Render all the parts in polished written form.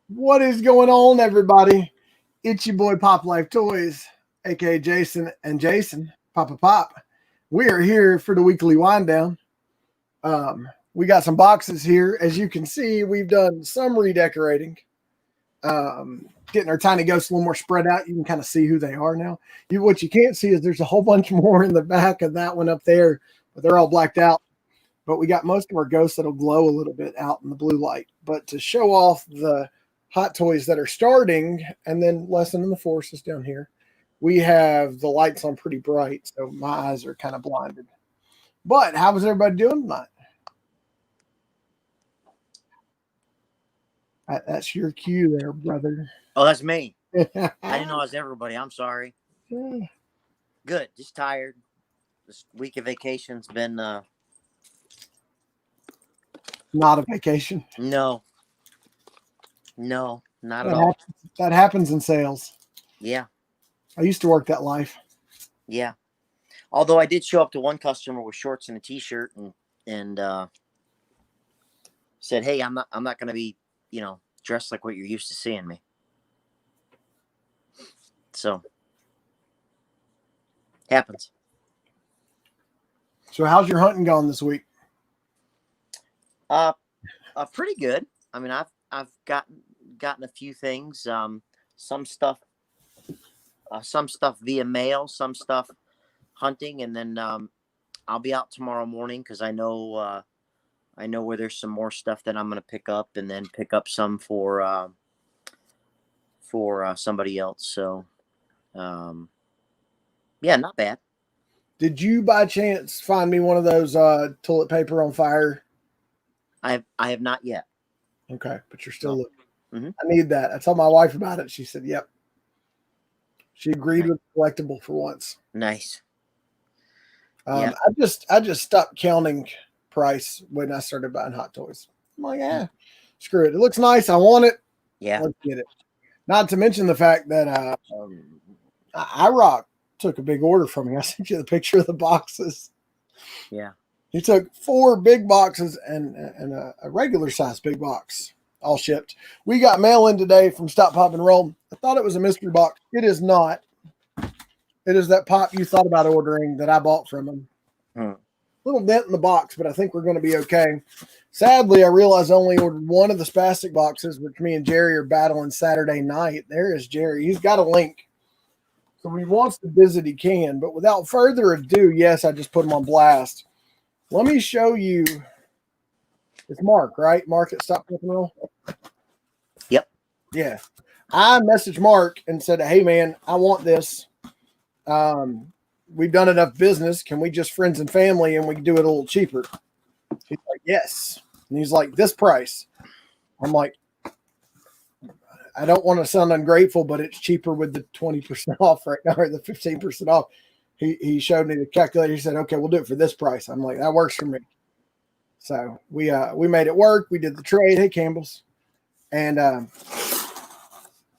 What is going on, everybody? It's your boy Pop Life Toys, aka Jason and Jason, Papa Pop. We are here for the weekly wind down. We got some boxes here. As you can see, we've done some redecorating, getting our tiny ghosts a little more spread out. You can kind of see who they are now. What you can't see is there's a whole bunch more in the back of that one up there, but they're all blacked out. But we got most of our ghosts that'll glow a little bit out in the blue light. But to show off the hot toys that are starting and then Lesson in the Force is down here, we have the lights on pretty bright, so my eyes are kind of blinded. But how was everybody doing tonight? That's your cue there, brother. Oh, that's me. I didn't know it was everybody. I'm sorry. Good. Just tired. This week of vacation's been not a vacation. No, not at all. That happens in sales. Yeah. I used to work that life. Yeah. Although I did show up to one customer with shorts and a t-shirt and said, "Hey, I'm not going to be, dressed like what you're used to seeing me." So happens. So how's your hunting going this week? Pretty good. I mean, I've gotten a few things. Some stuff via mail, some stuff hunting, and then I'll be out tomorrow morning because I know where there's some more stuff that I'm going to pick up, and then pick up some for somebody else. So, yeah, not bad. Did you by chance find me one of those toilet paper on fire? I have not yet. Okay, but you're still looking. Mm-hmm. I need that. I told my wife about it. She said, "Yep." She agreed with the collectible for once. Nice. Yeah. I just stopped counting price when I started buying hot toys. I'm like, screw it. It looks nice. I want it. Yeah, let's get it. Not to mention the fact that iRock took a big order from me. I sent you the picture of the boxes. Yeah. He took 4 big boxes and a regular size big box, all shipped. We got mail in today from Stop Pop and Roll. I thought it was a mystery box. It is not. It is that pop you thought about ordering that I bought from him. Little dent in the box, but I think we're going to be okay. Sadly, I realized I only ordered one of the spastic boxes, which me and Jerry are battling Saturday night. There is Jerry. He's got a link. So when he wants to visit, he can. But without further ado, yes, I just put him on blast. Let me show you. It's Mark, right? Mark at Stop Pop and Roll? Yep. Yeah. I messaged Mark and said, "Hey, man, I want this. We've done enough business. Can we just friends and family and we can do it a little cheaper?" He's like, "Yes." And he's like, "This price." I'm like, "I don't want to sound ungrateful, but it's cheaper with the 20% off right now, or the 15% off." He showed me the calculator. He said, "Okay, we'll do it for this price." I'm like, "That works for me." So we made it work. We did the trade. Hey, Campbell's. And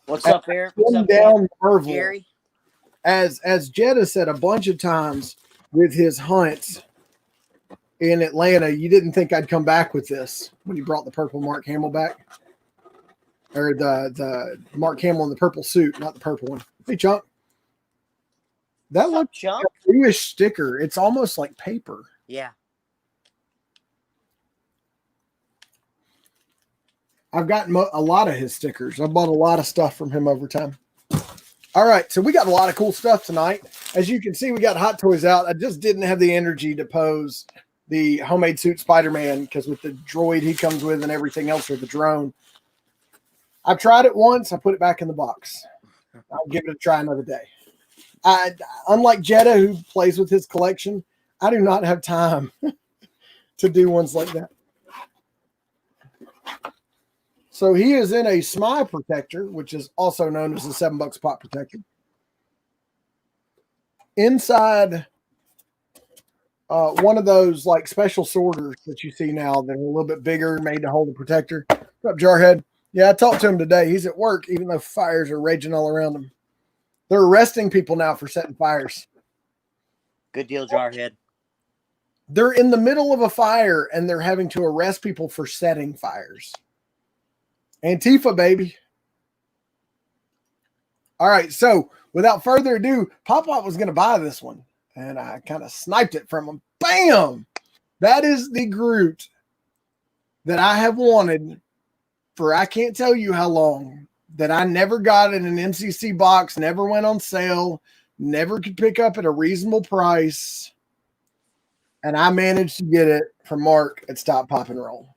what's up, Eric? What's up, Gary? As Jetta said a bunch of times with his hunts in Atlanta, you didn't think I'd come back with this when he brought the purple Mark Hamill back. Or the Mark Hamill in the purple suit, not the purple one. Hey, Chunk. That looks like a bluish sticker. It's almost like paper. Yeah. I've gotten a lot of his stickers. I bought a lot of stuff from him over time. All right, so we got a lot of cool stuff tonight. As you can see, we got hot toys out. I just didn't have the energy to pose the homemade suit Spider-Man because with the droid he comes with and everything else, or the drone. I've tried it once. I put it back in the box. I'll give it a try another day. Unlike Jetta, who plays with his collection, I do not have time to do ones like that. So he is in a smile protector, which is also known as the $7 pop protector. Inside one of those like special sorters that you see now that are a little bit bigger, made to hold the protector. What's up, Jarhead? Yeah, I talked to him today. He's at work, even though fires are raging all around him. They're arresting people now for setting fires. Good deal, Jarhead. They're in the middle of a fire, and they're having to arrest people for setting fires. Antifa, baby. All right, so without further ado, Pop was going to buy this one, and I kind of sniped it from him. Bam! That is the Groot that I have wanted for I can't tell you how long, that I never got in an MCC box, never went on sale, never could pick up at a reasonable price, and I managed to get it from Mark at Stop Pop and Roll.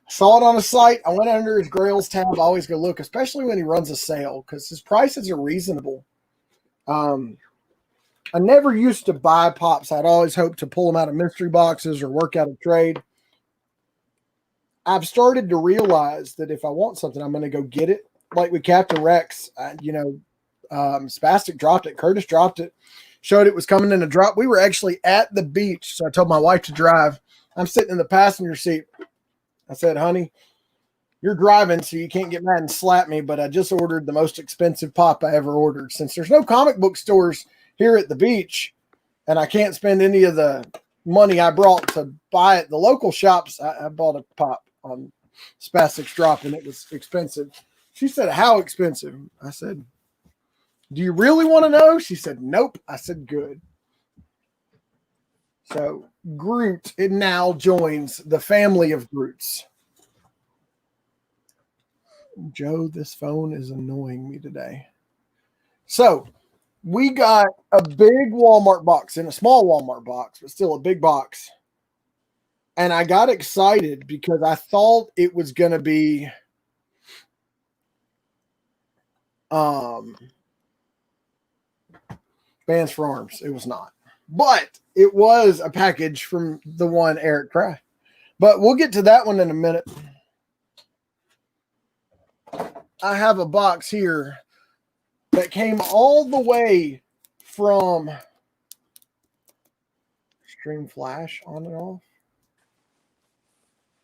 Saw it on a site. I went under his Grails tab. I always go look, especially when he runs a sale, because his prices are reasonable. I never used to buy pops. I'd always hoped to pull them out of mystery boxes or work out a trade. I've started to realize that if I want something, I'm going to go get it. Like with Captain Rex, Spastic dropped it. Curtis dropped it. Showed it was coming in a drop. We were actually at the beach, so I told my wife to drive. I'm sitting in the passenger seat. I said, honey, you're driving, so you can't get mad and slap me, but I just ordered the most expensive pop I ever ordered. Since there's no comic book stores here at the beach, and I can't spend any of the money I brought to buy at the local shops, I bought a pop on Spastic's drop, and it was expensive. She said, how expensive? I said, do you really want to know? She said, nope. I said, good. So Groot, it now joins the family of Groots. Joe, this phone is annoying me today. So we got a big Walmart box in a small Walmart box, but still a big box. And I got excited because I thought it was going to be Bands for Arms. It was not. But it was a package from the one Eric Cry. But we'll get to that one in a minute. I have a box here that came all the way from Stream Flash on and off.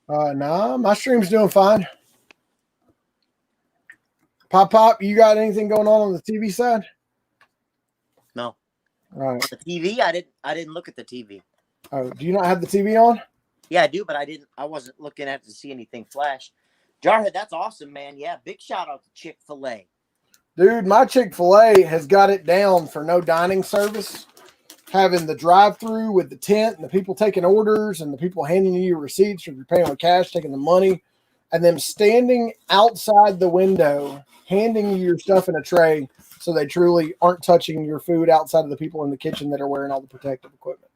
Nah, my stream's doing fine. Pop, you got anything going on the TV side? No. All right. On the TV, I didn't look at the TV. Oh, do you not have the TV on? Yeah, I do, but I wasn't looking at it to see anything flash. Jarhead, that's awesome, man. Yeah, big shout out to Chick-fil-A. Dude, my Chick-fil-A has got it down for no dining service. Having the drive-through with the tent and the people taking orders and the people handing you your receipts, or you're paying with cash, taking the money, and them standing outside the window, handing you your stuff in a tray so they truly aren't touching your food outside of the people in the kitchen that are wearing all the protective equipment.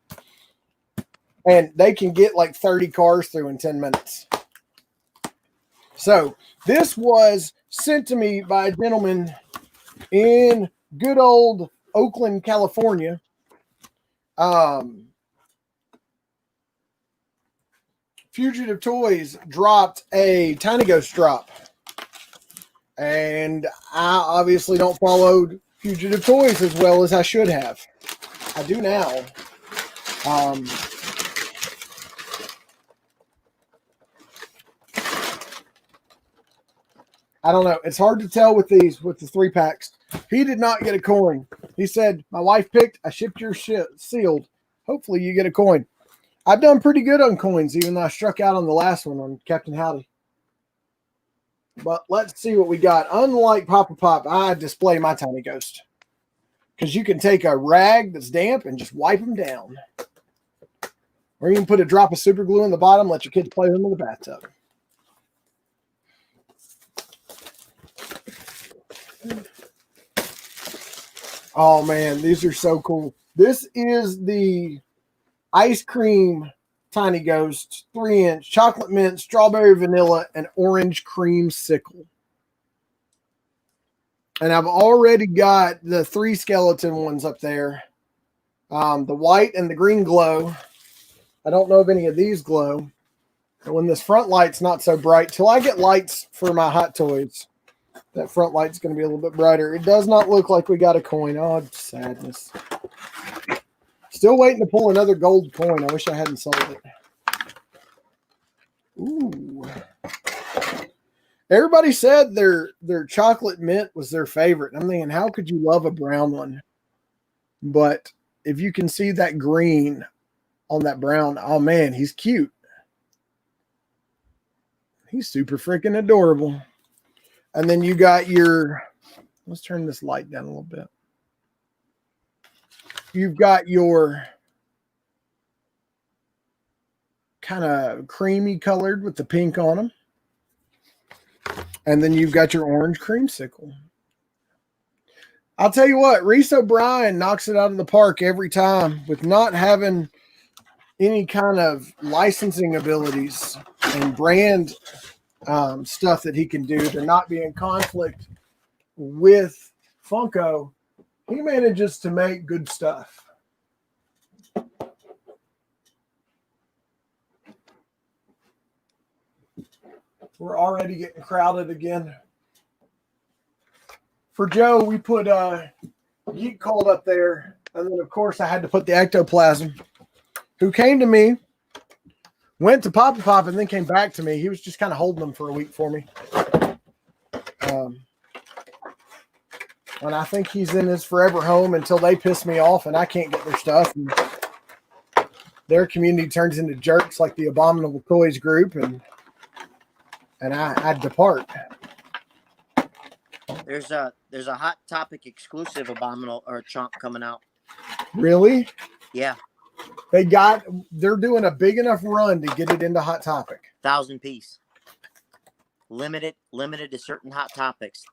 And they can get like 30 cars through in 10 minutes. So this was sent to me by a gentleman in good old Oakland, California. Fugitive Toys dropped a Tiny Ghost drop. And I obviously don't follow Fugitive Toys as well as I should have. I do now. I don't know. It's hard to tell with these, with the 3-packs. He did not get a coin. He said, my wife picked, I shipped your shit sealed. Hopefully you get a coin. I've done pretty good on coins, even though I struck out on the last one on Captain Howdy. But let's see what we got. Unlike Papa Pop, I display my Tiny Ghost. Because you can take a rag that's damp and just wipe them down. Or you can put a drop of super glue in the bottom, let your kids play with them in the bathtub. Oh, man, these are so cool. This is the ice cream Tiny Ghost, 3-inch, chocolate mint, strawberry vanilla, and orange creamsicle. And I've already got the 3 skeleton ones up there. The white and the green glow. I don't know if any of these glow. But when this front light's not so bright, till I get lights for my Hot Toys, that front light's going to be a little bit brighter. It does not look like we got a coin. Oh, sadness. Still waiting to pull another gold coin. I wish I hadn't sold it. Ooh. Everybody said their chocolate mint was their favorite. I'm thinking, how could you love a brown one? But if you can see that green on that brown, oh man, he's cute. He's super freaking adorable. And then you got your, let's turn this light down a little bit. You've got your kind of creamy colored with the pink on them. And then you've got your orange creamsicle. I'll tell you what, Reese O'Brien knocks it out of the park every time with not having any kind of licensing abilities and brand stuff that he can do to not be in conflict with Funko. He manages to make good stuff. We're already getting crowded again. For Joe, we put Geek Cold up there. And then, of course, I had to put the Ectoplasm, who came to me, went to Papa Pop, and then came back to me. He was just kind of holding them for a week for me. And I think he's in his forever home until they piss me off and I can't get their stuff. And their community turns into jerks like the Abominable Toys group, and I depart. There's a Hot Topic exclusive Abominable or Chomp coming out. Really? Yeah. They're doing a big enough run to get it into Hot Topic. 1,000 piece. Limited to certain Hot Topics.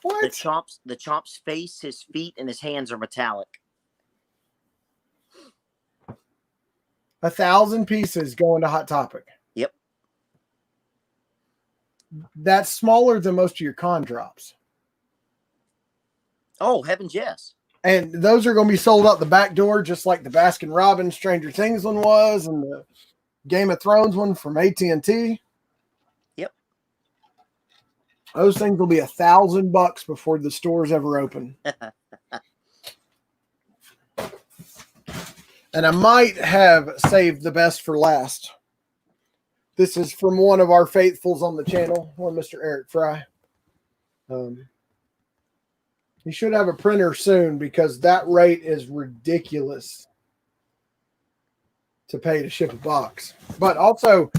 What? The Chomp's face, his feet, and his hands are metallic. 1,000 pieces going to Hot Topic. Yep. That's smaller than most of your con drops. Oh, heavens yes. And those are going to be sold out the back door, just like the Baskin Robbins Stranger Things one was, and the Game of Thrones one from AT&T. Yep. Those things will be $1,000 before the stores ever open. And I might have saved the best for last. This is from one of our faithfuls on the channel, one Mr. Eric Fry. He should have a printer soon because that rate is ridiculous to pay to ship a box. But also,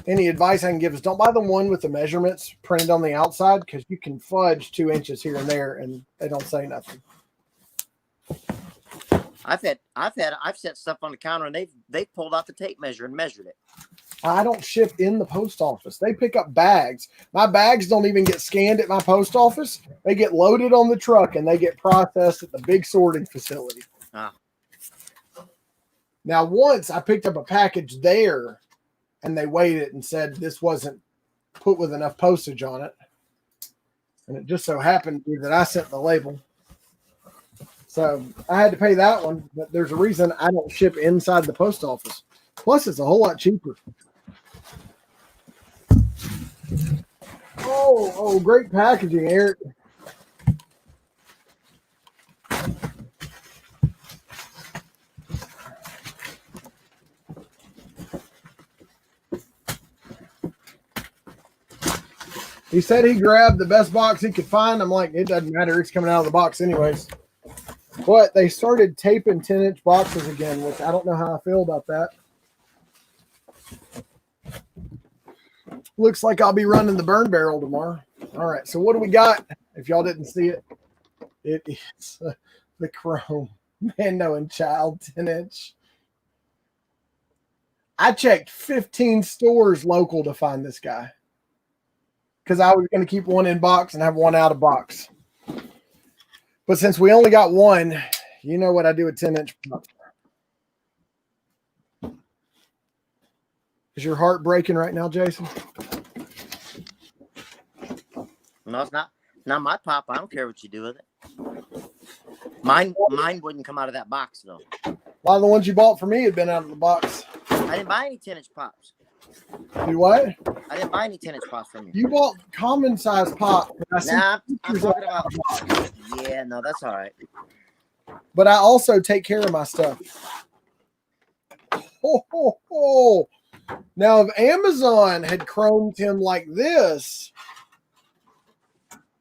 any advice I can give is don't buy the one with the measurements printed on the outside because you can fudge 2 inches here and there and they don't say nothing. I've set stuff on the counter and they've pulled out the tape measure and measured it. I don't ship in the post office. They pick up bags. My bags don't even get scanned at my post office. They get loaded on the truck and they get processed at the big sorting facility. Ah. Now, once I picked up a package there and they weighed it and said this wasn't put with enough postage on it. And it just so happened that I sent the label. So I had to pay that one, but there's a reason I don't ship inside the post office. Plus, it's a whole lot cheaper. Oh, great packaging, Eric. He said he grabbed the best box he could find. I'm like, it doesn't matter. It's coming out of the box anyways. But they started taping 10-inch boxes again, which I don't know how I feel about that. Looks like I'll be running the burn barrel tomorrow. All right, so what do we got? If y'all didn't see it, it is the Chrome Mando and Child 10-inch. I checked 15 stores local to find this guy because I was going to keep one in box and have one out of box. But since we only got one, you know what I do with 10-inch box. Is your heart breaking right now, Jason? No, it's not. Not my pop. I don't care what you do with it. Mine wouldn't come out of that box though. A lot of the ones you bought for me had been out of the box. I didn't buy any 10-inch pops. Do what? I didn't buy any 10-inch pops from you. You bought common size pop. Nah, I'm talking about. Yeah, no, that's all right. But I also take care of my stuff. Oh. Now, if Amazon had chromed him like this,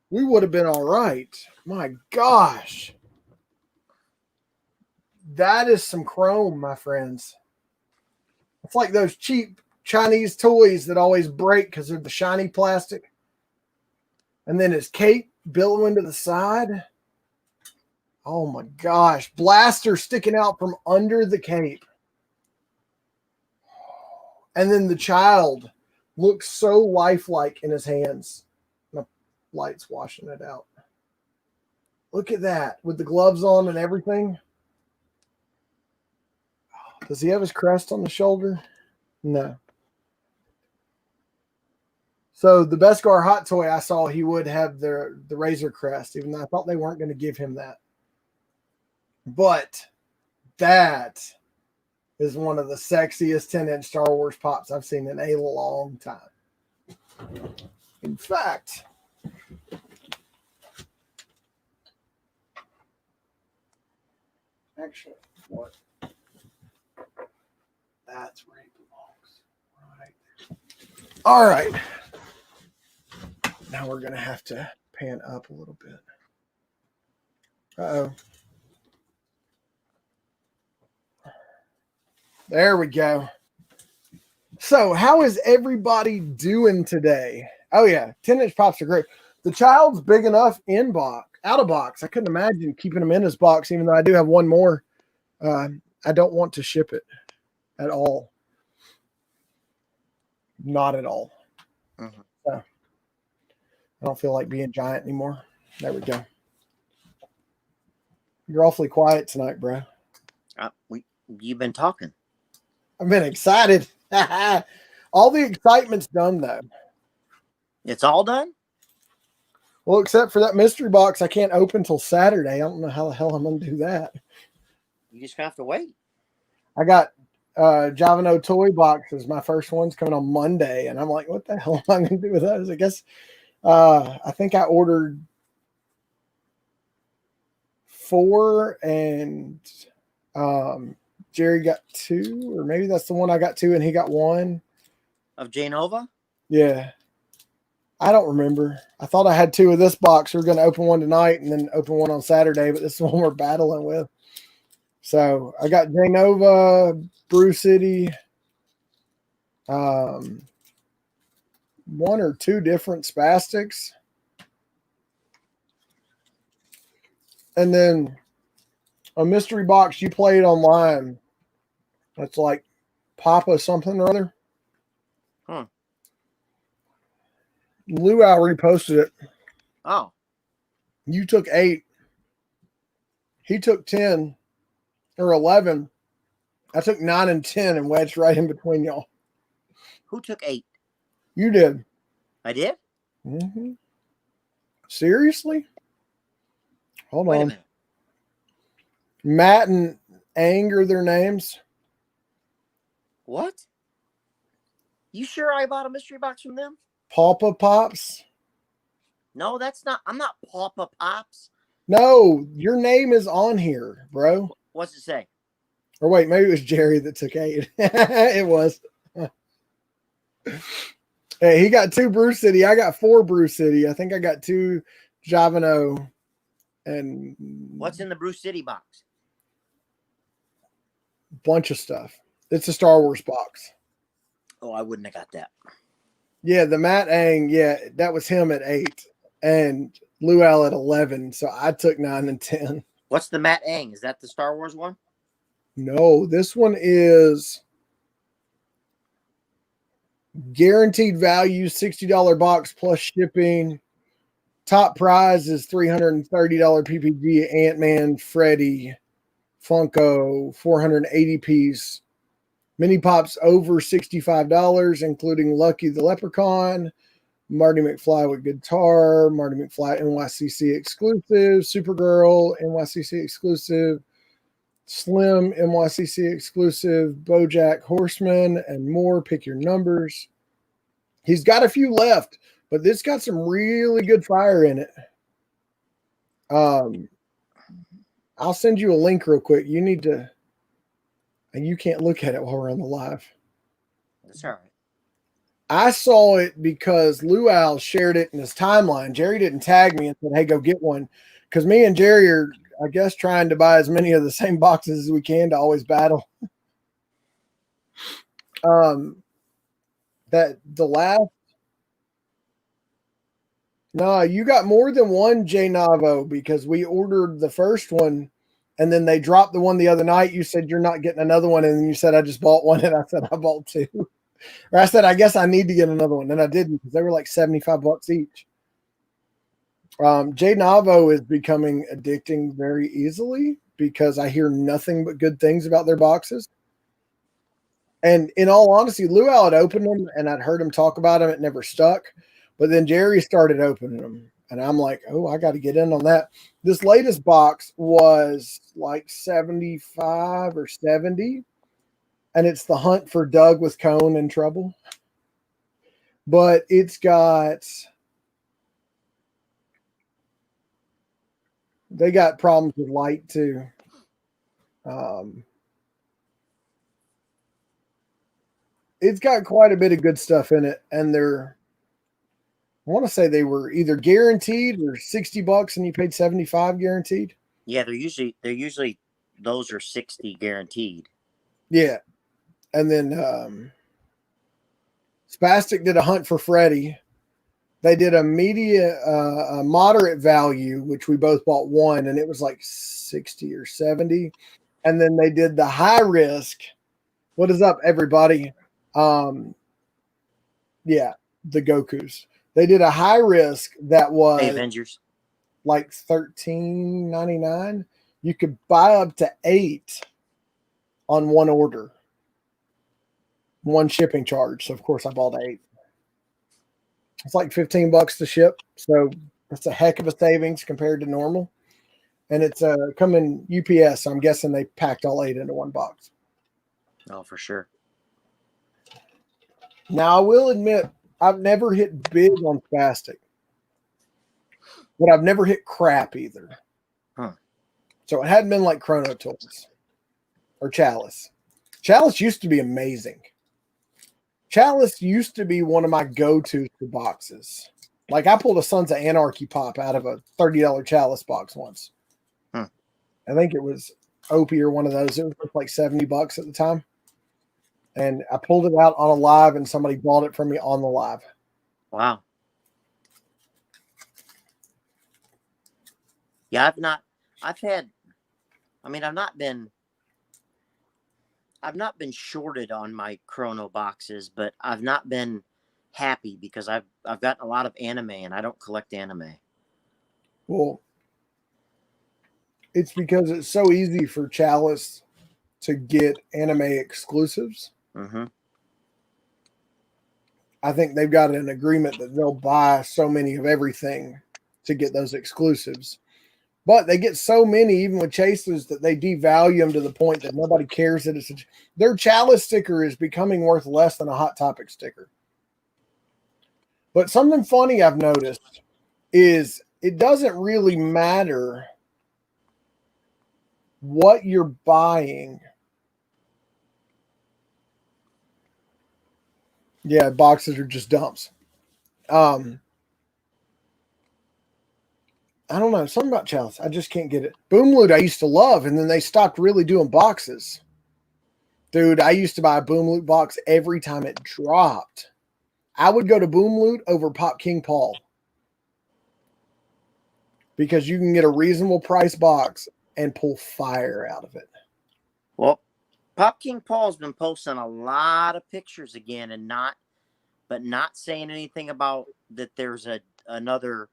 we would have been all right. My gosh. That is some chrome, my friends. It's like those cheap Chinese toys that always break because they're the shiny plastic. And then his cape billowing to the side. Oh my gosh. Blaster sticking out from under the cape. And then the child looks so lifelike in his hands. The light's washing it out. Look at that with the gloves on and everything. Does he have his crest on the shoulder? No. So the Beskar hot toy I saw, he would have the Razor crest, even though I thought they weren't going to give him that. But that is one of the sexiest 10-inch Star Wars pops I've seen in a long time. In fact, actually, what? That's where he belongs. Right there. All right. Now we're going to have to pan up a little bit. Uh-oh. There we go. So how is everybody doing today? Oh, yeah. 10-inch pops are great. The child's big enough in box, out of box. I couldn't imagine keeping him in his box, even though I do have one more. I don't want to ship it at all. Not at all. Mm-hmm. So I don't feel like being giant anymore. There we go. You're awfully quiet tonight, bro. You've been talking. I've been excited. All the excitement's done, though. It's all done? Well, except for that mystery box I can't open till Saturday. I don't know how the hell I'm going to do that. You just have to wait. I got Javano toy boxes. My first one's coming on Monday, and I'm like, what the hell am I going to do with those? I guess I think I ordered 4, and Jerry got 2, or maybe that's the one I got 2 and he got 1. Of Janova? Yeah. I don't remember. I thought I had 2 of this box. We were going to open one tonight and then open one on Saturday, but this is the one we're battling with. So I got Janova, Brew City, 1 or 2 different spastics. And then a mystery box you played online. That's like Papa something or other. Huh. Luau reposted it. Oh. You took 8. He took 10 or 11. I took 9 and 10 and wedged right in between y'all. Who took 8? You did. I did? Mm-hmm. Seriously? Hold Wait a on. minute. Matt and Ang are their names. What? You sure I bought a mystery box from them? Papa Pops? No, that's not. I'm not Papa Pops. No, your name is on here, bro. What's it say? Or wait, maybe it was Jerry that took 8. It was. Hey, he got 2 Brew City. I got 4 Brew City. I think I got 2 Javano. And what's in the Brew City box? Bunch of stuff. It's a Star Wars box. Oh, I wouldn't have got that. Yeah, the Matt Ang, yeah, that was him at 8. And Luau at 11. So I took 9 and 10. What's the Matt Ang? Is that the Star Wars one? No, this one is guaranteed value, $60 box plus shipping. Top prize is $330 PPG Ant-Man, Freddy, Funko, 480 piece. Mini Pops over $65, including Lucky the Leprechaun, Marty McFly with guitar, Marty McFly NYCC exclusive, Supergirl NYCC exclusive, Slim NYCC exclusive, BoJack Horseman, and more. Pick your numbers. He's got a few left, but this got some really good fire in it. I'll send you a link real quick. You need to, and you can't look at it while we're on the live. That's all right. I saw it because Luau shared it in his timeline. Jerry didn't tag me and said, hey, go get one. Because me and Jerry are, I guess, trying to buy as many of the same boxes as we can to always battle. That the last No, you got more than one J Navo because we ordered the first one and then they dropped the one the other night. You said you're not getting another one, and then you said I just bought one, and I said I bought two. Or I said I guess I need to get another one, and I didn't because they were like $75 each. J Navo is becoming addicting very easily because I hear nothing but good things about their boxes. And in all honesty, Luau had opened them and I'd heard him talk about them. It never stuck. But then Jerry started opening them. And I'm like, oh, I got to get in on that. This latest box was like 75 or 70. And it's the hunt for Doug with Cone and Trouble. But it's got, they got problems with light too. It's got quite a bit of good stuff in it. And I want to say they were either guaranteed or $60 and you paid 75 guaranteed. Yeah, they're usually those are 60 guaranteed. Yeah. And then Spastic did a hunt for Freddy. They did a moderate value, which we both bought one, and it was like 60 or 70. And then they did the high risk. What is up, everybody? Yeah, the Gokus. They did a high risk that was Avengers, like $13.99. You could buy up to 8 on one order, one shipping charge. So of course I bought 8. It's like $15 to ship, so that's a heck of a savings compared to normal. And it's coming UPS. So I'm guessing they packed all 8 into one box. Oh, for sure. Now I will admit I've never hit big on Spastic, but I've never hit crap either. Huh. So it hadn't been like Chrono Toys or Chalice. Chalice used to be amazing. Chalice used to be one of my go-tos for boxes. Like I pulled a Sons of Anarchy pop out of a $30 Chalice box once. Huh. I think it was Opie or one of those. It was like $70 at the time. And I pulled it out on a live and somebody bought it from me on the live. Wow. Yeah, I've not been shorted on my Chrono boxes, but I've not been happy because I've gotten a lot of anime and I don't collect anime. Well, it's because it's so easy for Chalice to get anime exclusives. Mm-hmm. I think they've got an agreement that they'll buy so many of everything to get those exclusives. But they get so many, even with chasers, that they devalue them to the point that nobody cares that their Chalice sticker is becoming worth less than a Hot Topic sticker. But something funny I've noticed is it doesn't really matter what you're buying. Yeah, boxes are just dumps. I don't know. Something about Chalice. I just can't get it. Boom Loot I used to love, and then they stopped really doing boxes. Dude, I used to buy a Boom Loot box every time it dropped. I would go to Boom Loot over Pop King Paul because you can get a reasonable price box and pull fire out of it. Well, Pop King Paul's been posting a lot of pictures again and not saying anything about that there's another,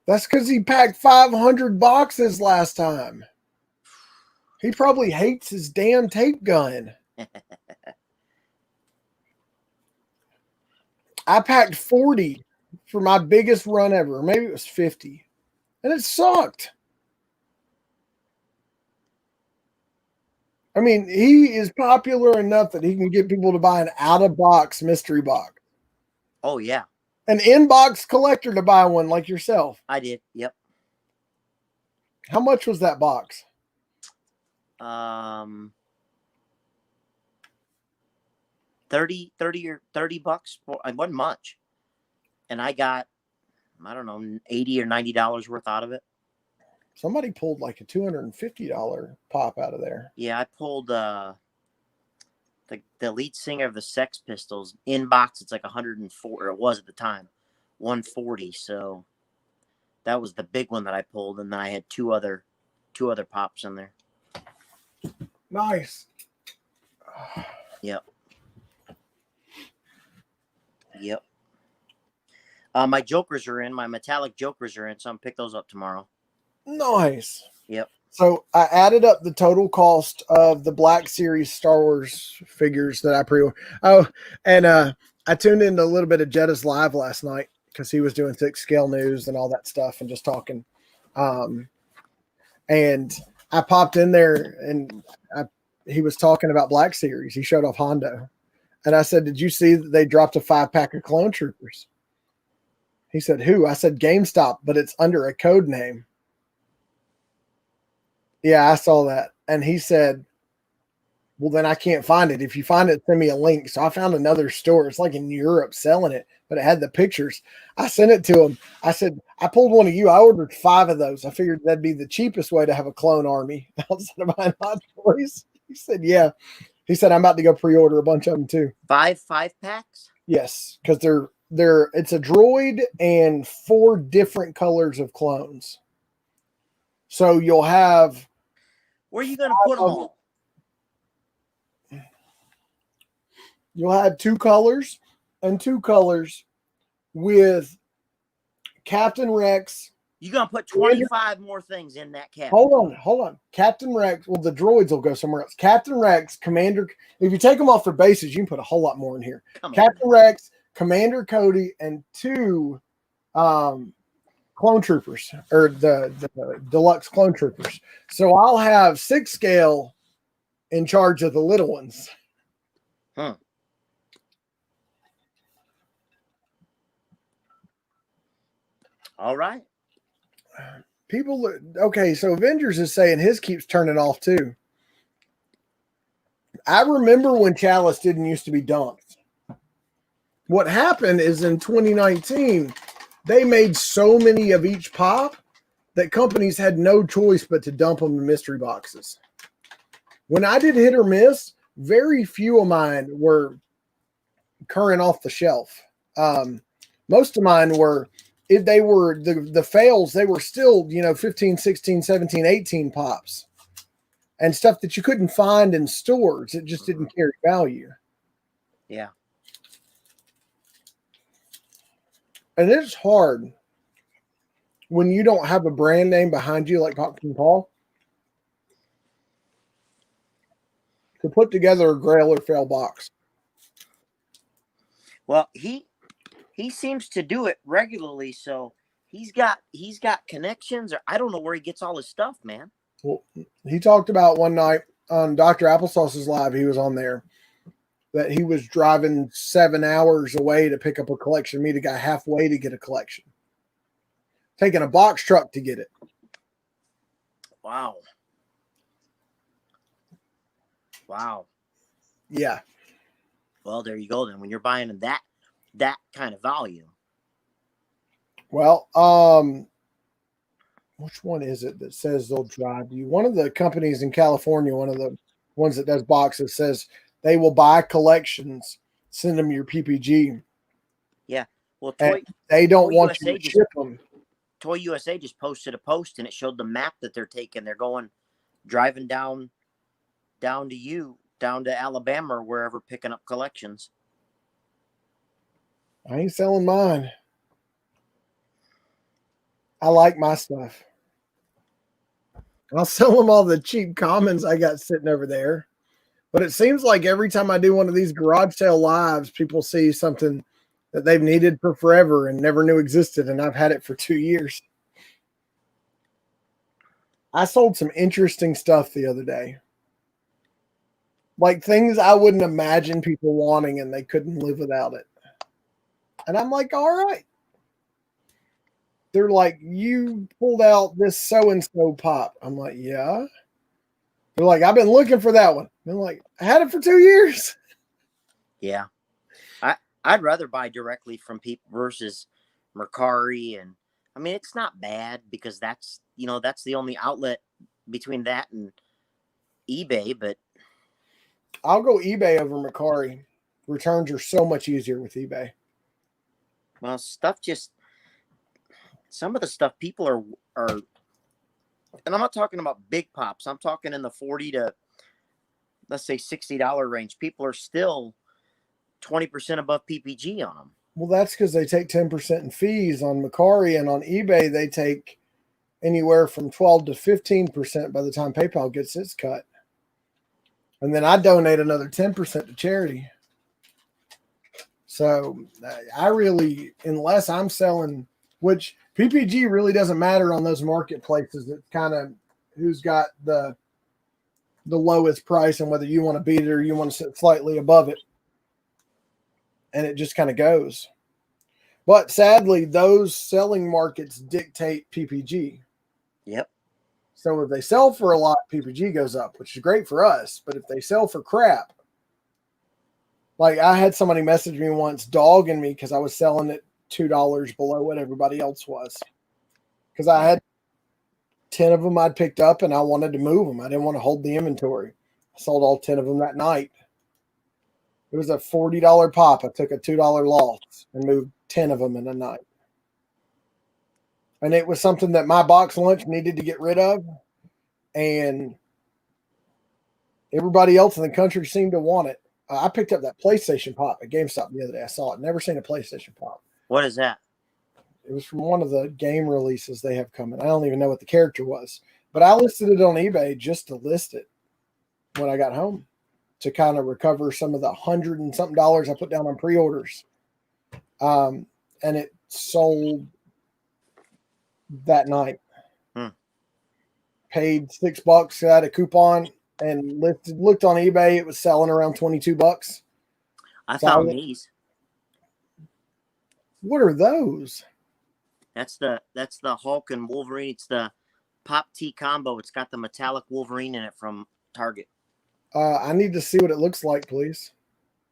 That's because he packed 500 boxes last time. He probably hates his damn tape gun. I packed 40 for my biggest run ever. Maybe it was 50. And it sucked. I mean, he is popular enough that he can get people to buy an out-of-box mystery box. Oh, yeah. An in-box collector to buy one like yourself. I did. Yep. How much was that box? $30 for it wasn't much. And I got, I don't know, $80 or $90 worth out of it. Somebody pulled like a $250 pop out of there. Yeah, I pulled the lead singer of the Sex Pistols. In box, it's like 104, or it was at the time, 140. So that was the big one that I pulled, and then I had two other pops in there. Nice. Yep. My Jokers are in. My metallic Jokers are in, so I'm pick those up tomorrow. Nice. Yep. So I added up the total cost of the Black Series Star Wars figures that I pre-ordered. Oh, and I tuned into a little bit of Jetta's live last night because he was doing 6 scale news and all that stuff and just talking. And I popped in there and he was talking about Black Series. He showed off Hondo. And I said, did you see that they dropped a 5-pack of Clone Troopers? He said, who? I said, GameStop, but it's under a code name. Yeah, I saw that. And he said, well, then I can't find it. If you find it, send me a link. So I found another store. It's like in Europe selling it, but it had the pictures. I sent it to him. I said, I pulled one of you. I ordered 5 of those. I figured that'd be the cheapest way to have a clone army outside of buying Hot Toys. He said, yeah. He said, I'm about to go pre-order a bunch of them too. 5 packs? Yes, because it's a droid and 4 different colors of clones. So you'll have. Where are you going to put them all? You'll have 2 colors and 2 colors with Captain Rex. You're going to put 25 more things in that cap. Hold on. Captain Rex. Well, the droids will go somewhere else. Captain Rex, Commander. If you take them off their bases, you can put a whole lot more in here. Captain Rex, Commander Cody, and 2 Clone Troopers, or the deluxe Clone Troopers. So I'll have 6 scale in charge of the little ones. Huh. All right. People, okay, so Avengers is saying his keeps turning off too. I remember when Chalice didn't used to be dumped. What happened is in 2019, they made so many of each pop that companies had no choice but to dump them in mystery boxes. When I did hit or miss, very few of mine were current off the shelf. Most of mine were, if they were the fails, they were still, 15, 16, 17, 18 pops and stuff that you couldn't find in stores. It just didn't carry value. Yeah. And it's hard when you don't have a brand name behind you like Popkin Paul to put together a Grail or fail box. Well, he seems to do it regularly, so he's got connections, or I don't know where he gets all his stuff, man. Well, he talked about one night on Dr. Applesauce's live, he was on there, that he was driving 7 hours away to pick up a collection, meet a guy halfway to get a collection, taking a box truck to get it. Wow. Yeah. Well, there you go then. When you're buying that kind of volume. Well, which one is it that says they'll drive you? One of the companies in California, one of the ones that does boxes, says they will buy collections, send them your PPG. Yeah. Well, they don't want you to ship them. Toy USA just posted a post, and it showed the map that they're taking. They're driving down to Alabama or wherever, picking up collections. I ain't selling mine. I like my stuff. I'll sell them all the cheap commons I got sitting over there. But it seems like every time I do one of these garage sale lives, people see something that they've needed for forever and never knew existed, and I've had it for 2 years. I sold some interesting stuff the other day. Like things I wouldn't imagine people wanting, and they couldn't live without it. And I'm like, all right. They're like, you pulled out this so-and-so pop. I'm like, yeah. They're like, I've been looking for that one. I'm like, I had it for 2 years. Yeah. I'd rather buy directly from people versus Mercari. And I mean, it's not bad because that's the only outlet between that and eBay. But I'll go eBay over Macari. Returns are so much easier with eBay. Well, some of the stuff people are, and I'm not talking about big pops. I'm talking in the 40 to, let's say, $60 range. People are still 20% above PPG on them. Well, that's because they take 10% in fees on Macari, and on eBay they take anywhere from 12 to 15% by the time PayPal gets its cut. And then I donate another 10% to charity. So I really, unless I'm selling, which PPG really doesn't matter on those marketplaces. It's kind of who's got the lowest price and whether you want to beat it or you want to sit slightly above it. And it just kind of goes. But sadly, those selling markets dictate PPG. Yep. So if they sell for a lot, PPG goes up, which is great for us. But if they sell for crap, like I had somebody message me once dogging me because I was selling it $2 below what everybody else was. Because I had 10 of them I'd picked up and I wanted to move them. I didn't want to hold the inventory. I sold all 10 of them that night. It was a $40 pop. I took a $2 loss and moved 10 of them in a night. And it was something that my box lunch needed to get rid of. And everybody else in the country seemed to want it. I picked up that PlayStation pop at GameStop the other day. I saw it. Never seen a PlayStation pop. What is that? It was from one of the game releases they have coming. I don't even know what the character was. But I listed it on eBay just to list it when I got home to kind of recover some of the $100 and something I put down on pre-orders. And it sold that night. Paid $6, had a coupon, and looked on eBay. It was selling around $22. I found these. What are those? That's the Hulk and Wolverine. It's the Pop T combo. It's got the metallic Wolverine in it from Target. I need to see what it looks like, please.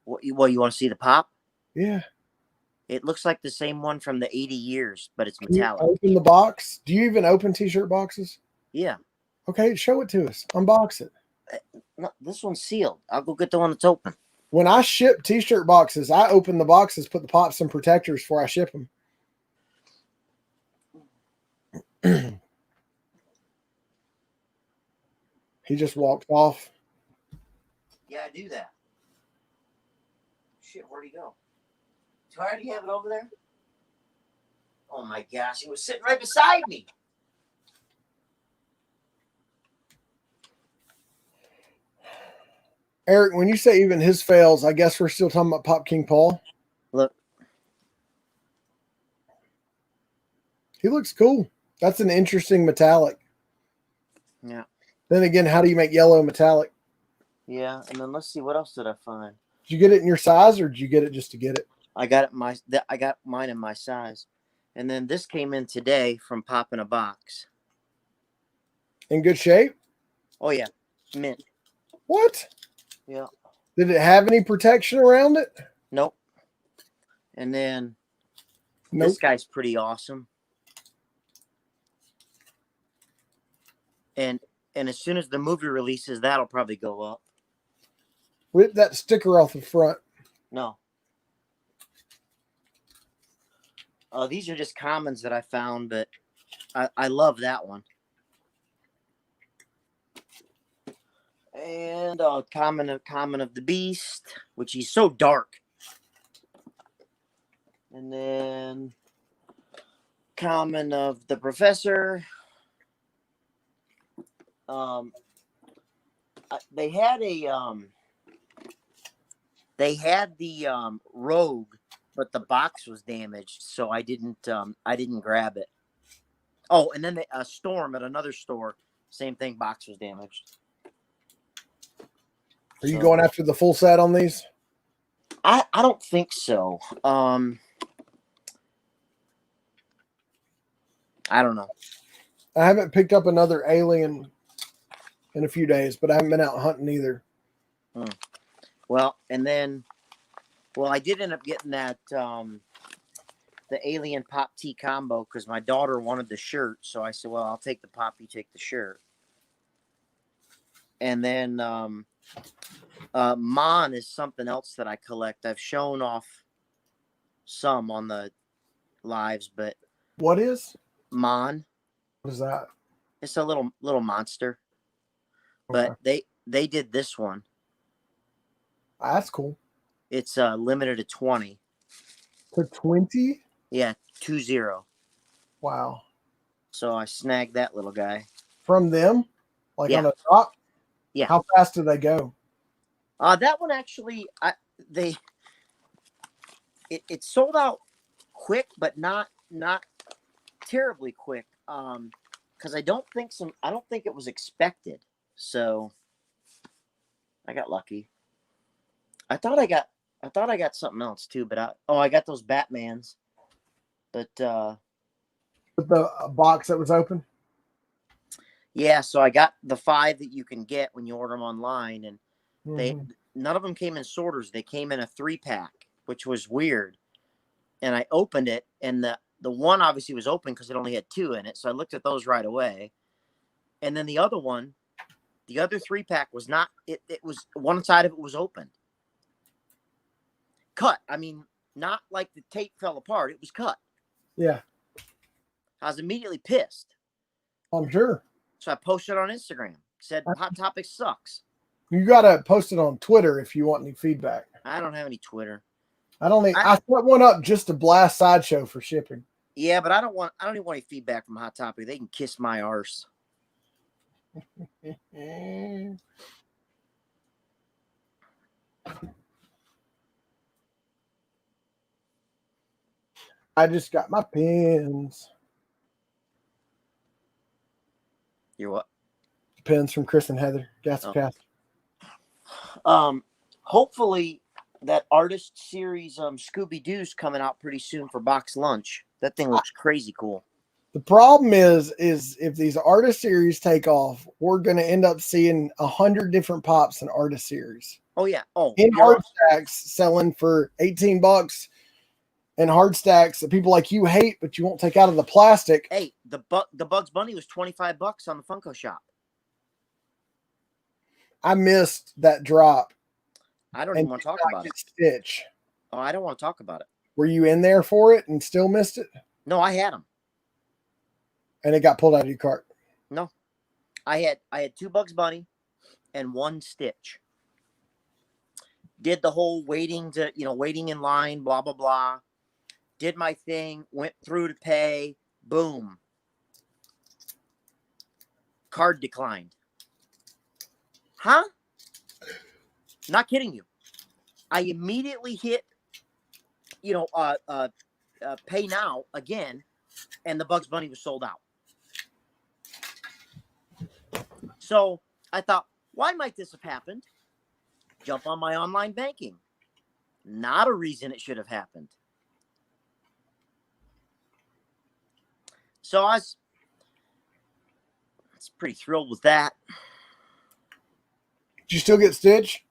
What you want to see the pop? Yeah. It looks like the same one from the 80 years, but it's Can you metallic. open the box? Do you even open t-shirt boxes? Yeah. Okay, show it to us. Unbox it. No, this one's sealed. I'll go get the one that's open. When I ship t-shirt boxes, I open the boxes, put the pops and protectors before I ship them. He just walked off. Yeah, I do that. Shit, where'd he go? Do I already have it over there? Oh my gosh, he was sitting right beside me. Eric, when you say even his fails, I guess we're still talking about Pop King Paul. Look. He looks cool. That's an interesting metallic. Yeah. Then again, how do you make yellow metallic? Yeah, and then let's see, what else did I find? Did you get it in your size or did you get it just to get it? I got mine in my size. And then this came in today from Pop in a Box. In good shape? Oh yeah. Mint. What? Yeah. Did it have any protection around it? Nope. And then this guy's pretty awesome. And as soon as the movie releases, that'll probably go up. Rip that sticker off the front. No. These are just commons that I found, but I love that one. And common of the Beast, which he's so dark. And then common of the Professor. They had the Rogue, but the box was damaged, so I didn't grab it. Oh, and then a Storm at another store, same thing, box was damaged. Are you going after the full set on these? I don't think so. I don't know. I haven't picked up another Alien in a few days, but I haven't been out hunting either. Well, and then, I did end up getting that the Alien Pop T combo because my daughter wanted the shirt, so I said, "Well, I'll take the pop, you take the shirt." And then Mon is something else that I collect. I've shown off some on the lives, but What is? Mon, What is that? it's a little monster. Okay. But they did this one. That's cool. It's limited to 20. To 20? Yeah, 20. Wow. So I snagged that little guy. From them? Like Yeah. on the top? Yeah. How fast do they go? That one actually, it sold out quick, but not terribly quick. Because I don't think it was expected. So I got lucky. I thought I got something else too, but I got those Batmans. But With the box that was open? yeah, so I got the 5 that you can get when you order them online, and Mm-hmm. none of them came in sorters. They came in a 3-pack, which was weird. And I opened it, and the one obviously was open because it only had 2 in it. So I looked at those right away. And then the other 3-pack was not. It was one side of it was open, cut. I mean, not like the tape fell apart. It was cut. Yeah. I was immediately pissed. I'm sure. So I posted on Instagram. Said Hot Topic sucks. You got to post it on Twitter if you want any feedback. I don't have any Twitter. I set one up just to blast Sideshow for shipping. Yeah, but I don't even want any feedback from Hot Topic. They can kiss my arse. I just got my pins. You're what? Pins from Chris and Heather. Gascast. Hopefully that artist series Scooby-Doo's coming out pretty soon for box lunch. That thing looks crazy cool. The problem is if these artist series take off, we're going to end up seeing 100 different pops in artist series. Oh yeah. Oh, in hard stacks selling for $18, and hard stacks that people like you hate, but you won't take out of the plastic. Hey, the Bugs Bunny was $25 on the Funko Shop. I missed that drop. I don't even want to talk about it. Stitch. Oh, I don't want to talk about it. Were you in there for it and still missed it? No, I had them. And it got pulled out of your cart. No, I had 2 Bugs Bunny and 1 Stitch. Did the whole waiting in line, blah blah blah. Did my thing, went through to pay, boom. Card declined. Huh? Not kidding you. I immediately hit, pay now again, and the Bugs Bunny was sold out. So I thought, why might this have happened? Jump on my online banking. Not a reason it should have happened. So I was pretty thrilled with that. Did you still get Stitch?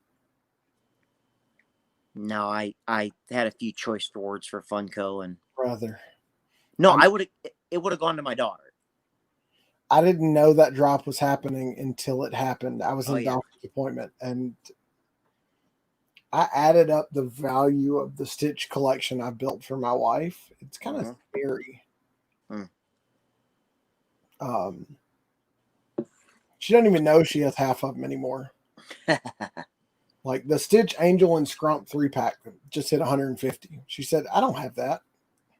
No, I had a few choice awards for Funko, and brother. No, it would have gone to my daughter. I didn't know that drop was happening until it happened. I was in doctor's appointment, and I added up the value of the Stitch collection I built for my wife. It's kind of scary. She doesn't even know she has half of them anymore. Like the Stitch Angel and Scrump 3-pack just hit 150. She said, I don't have that.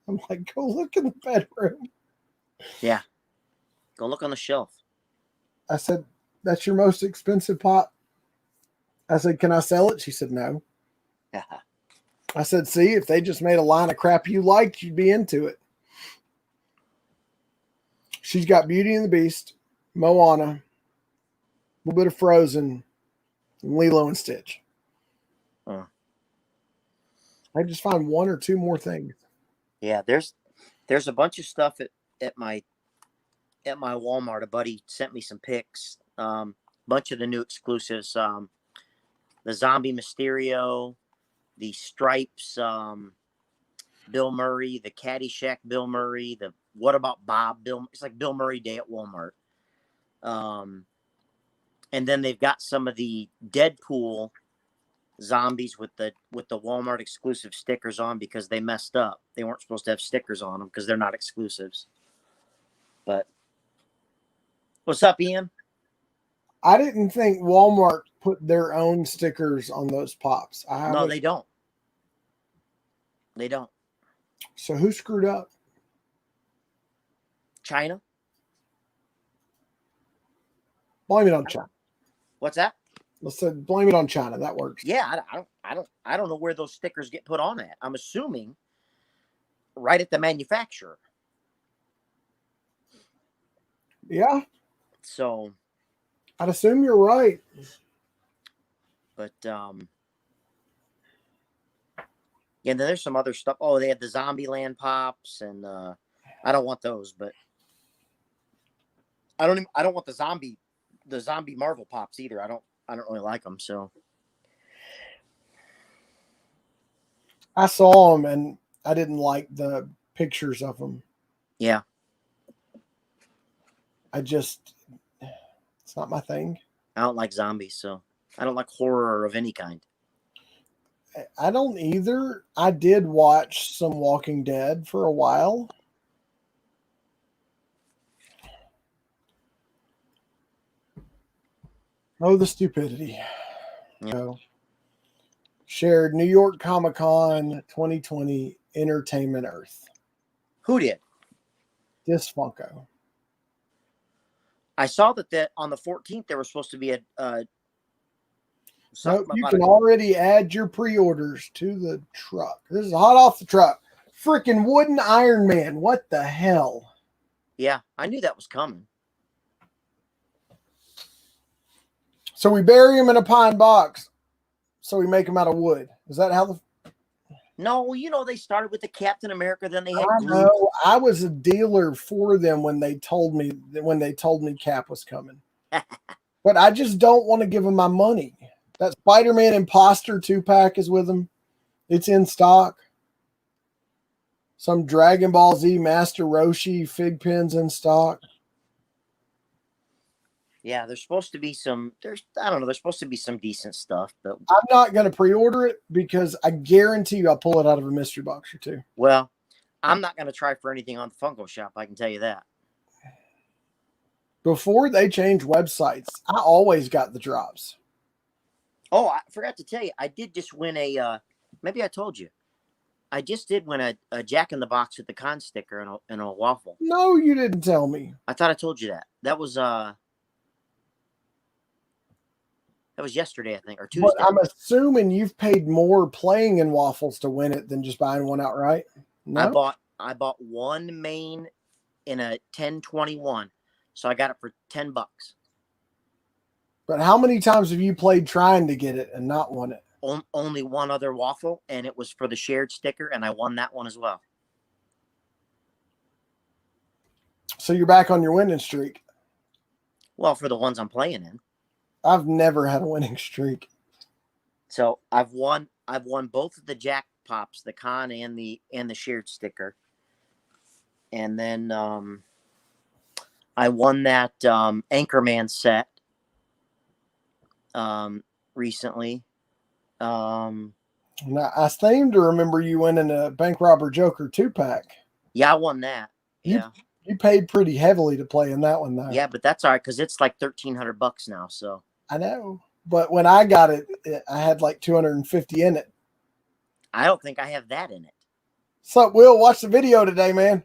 I'm like, go look in the bedroom. Yeah. Go look on the shelf. I said, that's your most expensive pop? I said, can I sell it? She said, no. I said, see, if they just made a line of crap you liked, you'd be into it. She's got Beauty and the Beast, Moana, a little bit of Frozen, and Lilo and Stitch. I just find 1 or 2 more things. Yeah, there's a bunch of stuff at my Walmart. A buddy sent me some pics. Bunch of the new exclusives. The Zombie Mysterio, the Stripes, Bill Murray, the Caddyshack Bill Murray, the What About Bob Bill. It's like Bill Murray Day at Walmart. And then they've got some of the Deadpool zombies with the Walmart exclusive stickers on because they messed up. They weren't supposed to have stickers on them because they're not exclusives. But what's up, Ian? I didn't think Walmart put their own stickers on those pops. No, they don't. They don't. So who screwed up? China? Blame it on China. What's that? Let's say blame it on China. That works. Yeah, I don't know where those stickers get put on at. I'm assuming right at the manufacturer. Yeah. So I'd assume you're right. But yeah, then there's some other stuff. Oh, they had the Zombieland pops, and I don't want those, but I don't want the zombie Marvel pops either. I don't really like them. So I saw them and I didn't like the pictures of them. yeah, it's not my thing. I don't like zombies, so I don't like horror of any kind. I don't either. I did watch some Walking Dead for a while. Oh, the stupidity. Yeah. So, shared New York Comic Con 2020 Entertainment Earth. Who did? This Funko. I saw that on the 14th there was supposed to be Nope, you can already add your pre-orders to the truck. This is hot off the truck. Freaking wooden Iron Man. What the hell? Yeah, I knew that was coming. So we bury him in a pine box. So we make him out of wood. Is that how the... No, they started with the Captain America, then they had I know. I was a dealer for them when they told me Cap was coming. But I just don't want to give them my money. That Spider-Man Imposter 2-pack is with them. It's in stock. Some Dragon Ball Z Master Roshi fig pins in stock. Yeah, there's supposed to be some. There's supposed to be some decent stuff, but I'm not going to pre-order it because I guarantee you I'll pull it out of a mystery box or two. Well, I'm not going to try for anything on the Funko Shop. I can tell you that. Before they changed websites, I always got the drops. Oh, I forgot to tell you, I did just win maybe I told you. I just did win a Jack in the Box with the con sticker and a waffle. No, you didn't tell me. I thought I told you that. That was yesterday, I think, or Tuesday. But I'm assuming you've paid more playing in waffles to win it than just buying one outright. No? I bought one main in a 1021, so I got it for $10. But how many times have you played trying to get it and not won it? Only one other waffle, and it was for the shared sticker, and I won that one as well. So you're back on your winning streak. Well, for the ones I'm playing in. I've never had a winning streak. So I've won both of the Jack Pops, the con and the shared sticker. And then I won that Anchorman set recently. Now, I seem to remember you winning a Bank Robber Joker 2-pack. Yeah, I won that. Yeah. You paid pretty heavily to play in that one, though. Yeah, but that's all right because it's like $1,300 now. So I know, but when I got it, I had like 250 in it. I don't think I have that in it. So, Will, watch the video today, man.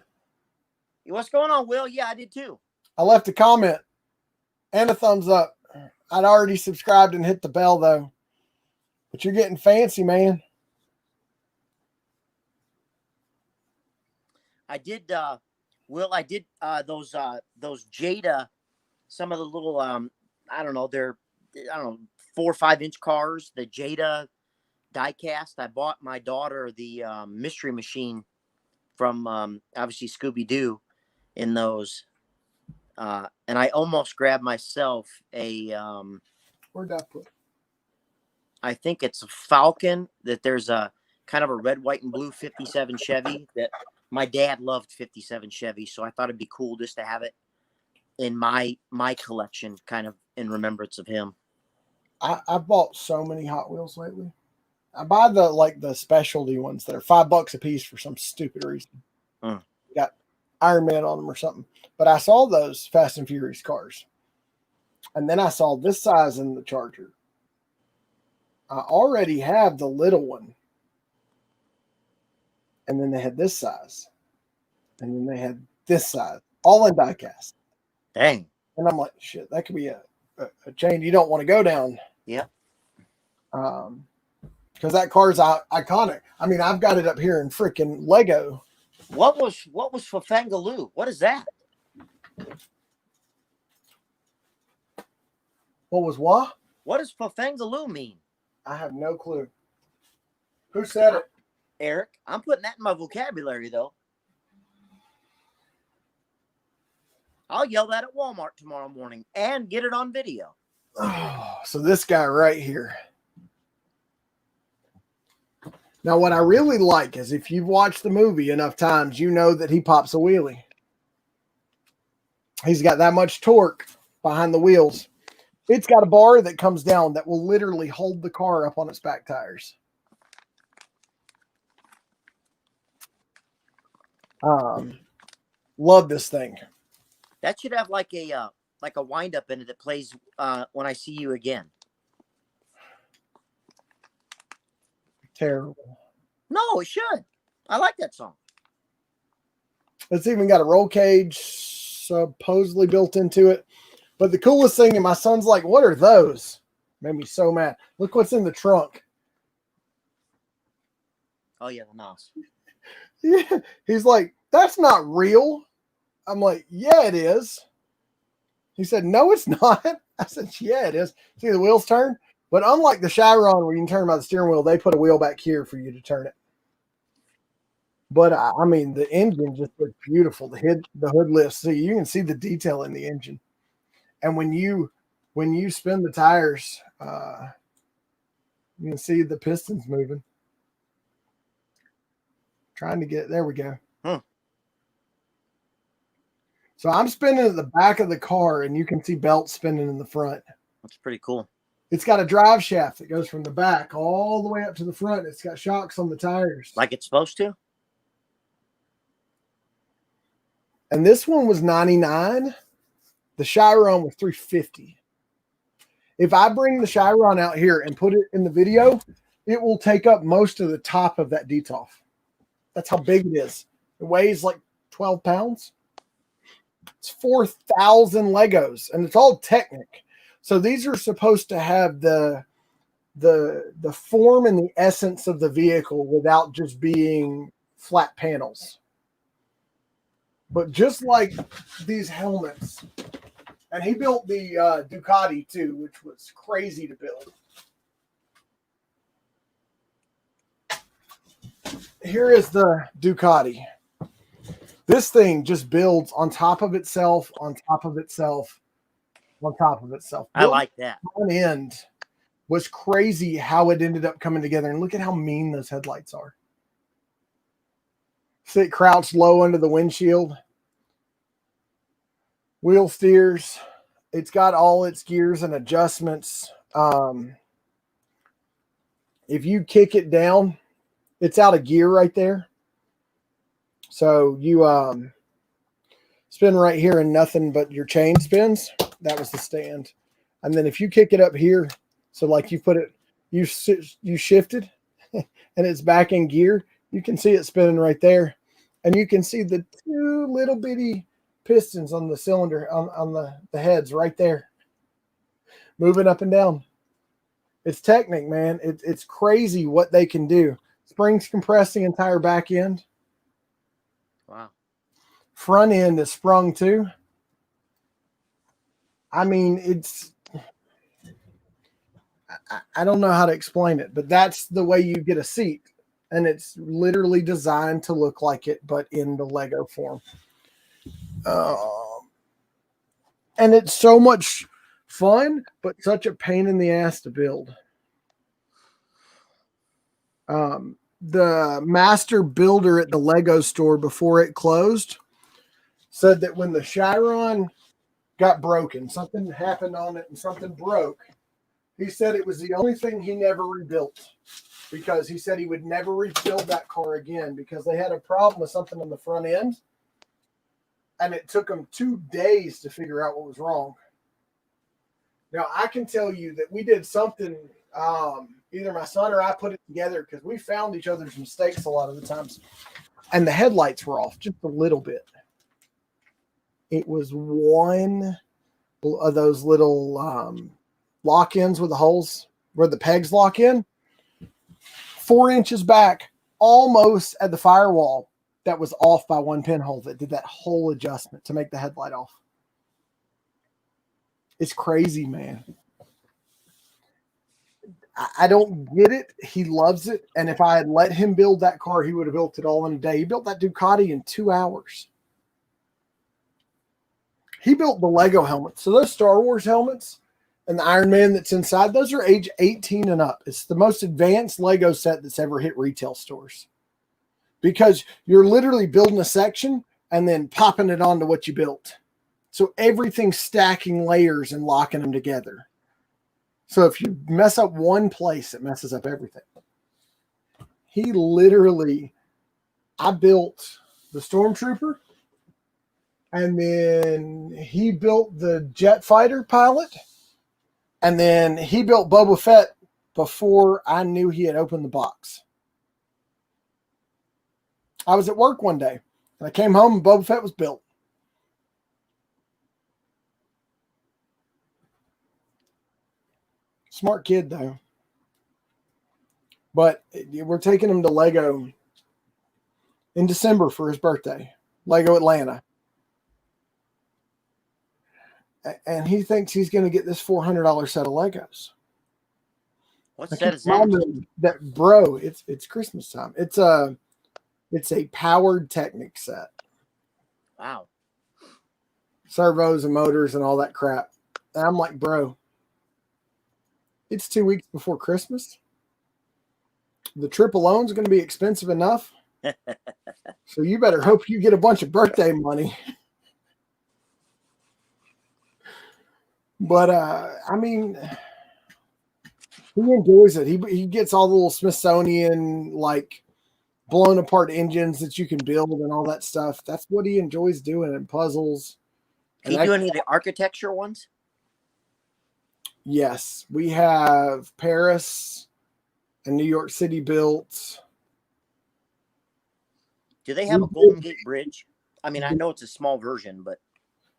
What's going on, Will? Yeah, I did too. I left a comment and a thumbs up. I'd already subscribed and hit the bell, though. But you're getting fancy, man. I did, Will, I did those Jada, some of the little, I don't know, 4 or 5 inch cars, the Jada diecast. I bought my daughter the Mystery Machine from obviously Scooby-Doo in those. And I almost grabbed myself a Where'd that put? I think it's a Falcon that there's a kind of a red, white, and blue 57 Chevy that my dad loved 57 Chevy. So I thought it'd be cool just to have it in my collection, kind of in remembrance of him. I've bought so many Hot Wheels lately. I buy the specialty ones that are $5 a piece for some stupid reason. Got Iron Man on them or something. But I saw those Fast and Furious cars. And then I saw this size in the Charger. I already have the little one. And then they had this size. And then they had this size. All in diecast. Dang. And I'm like, shit, that could be a chain you don't want to go down. Yeah. Because that car is iconic. I mean, I've got it up here in freaking Lego. What was Fafangaloo? What is that? What was what? What does Fafangaloo mean? I have no clue. Who said it? Eric. I'm putting that in my vocabulary, though. I'll yell that at Walmart tomorrow morning and get it on video. Oh, so this guy right here. Now, what I really like is if you've watched the movie enough times, you know that he pops a wheelie. He's got that much torque behind the wheels. It's got a bar that comes down that will literally hold the car up on its back tires. Love this thing. That should have like a wind up in it that plays When I See You Again. Terrible. No, it should. I like that song. It's even got a roll cage supposedly built into it. But the coolest thing, and my son's like, what are those? Made me so mad. Look what's in the trunk. Oh, yeah, the NOS. Yeah. He's like, that's not real. I'm like, yeah, it is. He said, no, it's not. I said, yeah, it is. See the wheels turn? But unlike the Chiron where you can turn by the steering wheel, they put a wheel back here for you to turn it. But I mean, the engine just looks beautiful. The hood lifts. See, you can see the detail in the engine. And when you spin the tires, you can see the pistons moving. Trying to get, there we go. So I'm spinning at the back of the car, and you can see belts spinning in the front. That's pretty cool. It's got a drive shaft that goes from the back all the way up to the front. It's got shocks on the tires. Like it's supposed to? And this one was $99. The Chiron was $350. If I bring the Chiron out here and put it in the video, it will take up most of the top of that DTOF. That's how big it is. It weighs like 12 pounds. It's 4,000 Legos, and it's all Technic. So these are supposed to have the form and the essence of the vehicle without just being flat panels. But just like these helmets, and he built the Ducati too, which was crazy to build. Here is the Ducati. This thing just builds on top of itself, on top of itself, on top of itself. I like that. One end was crazy how it ended up coming together. And look at how mean those headlights are. Sit crouched low under the windshield. Wheel steers. It's got all its gears and adjustments. If you kick it down, it's out of gear right there. So you spin right here and nothing but your chain spins. That was the stand. And then if you kick it up here, so like you put it, you shifted and it's back in gear, you can see it spinning right there. And you can see the two little bitty pistons on the cylinder, on the heads right there, moving up and down. It's Technic, man. It's crazy what they can do. Springs compress the entire back end. Wow. Front end is sprung too. I mean, I don't know how to explain it, but that's the way you get a seat. And it's literally designed to look like it, but in the Lego form. And it's so much fun, but such a pain in the ass to build. The master builder at the Lego store before it closed said that when the Chiron got broken, something happened on it and something broke. He said it was the only thing he never rebuilt. because he said he would never rebuild that car again because they had a problem with something on the front end. And it took them 2 days to figure out what was wrong. Now, I can tell you that we did something, either my son or I put it together because we found each other's mistakes a lot of the times. And the headlights were off just a little bit. It was one of those little lock-ins with the holes where the pegs lock in. 4 inches back, almost at the firewall, that was off by 1 pinhole that did that whole adjustment to make the headlight off. It's crazy, man. I don't get it. He loves it. And if I had let him build that car, he would have built it all in a day. He built that Ducati in 2 hours. He built the Lego helmets. So those Star Wars helmets and the Iron Man that's inside, those are age 18 and up. It's the most advanced Lego set that's ever hit retail stores. Because you're literally building a section and then popping it onto what you built. So everything's stacking layers and locking them together. So if you mess up one place, it messes up everything. He literally, I built the Stormtrooper, and then he built the jet fighter pilot, and then he built Boba Fett before I knew he had opened the box. I was at work one day, and I came home and Boba Fett was built. Smart kid, though. But we're taking him to Lego in December for his birthday. Lego Atlanta. And he thinks he's going to get this $400 set of Legos. What set is that? Bro, it's Christmas time. It's a powered Technic set. Wow. Servos and motors and all that crap. And I'm like, bro, it's 2 weeks before Christmas. The trip alone is going to be expensive enough. So you better hope you get a bunch of birthday money. But, I mean, he enjoys it. He gets all the little Smithsonian, like, blown apart engines that you can build and all that stuff. That's what he enjoys doing, and puzzles. Can you do any of the architecture ones? Yes. We have Paris and New York City built. Do they have a Golden Gate Bridge? I mean, I know it's a small version, but.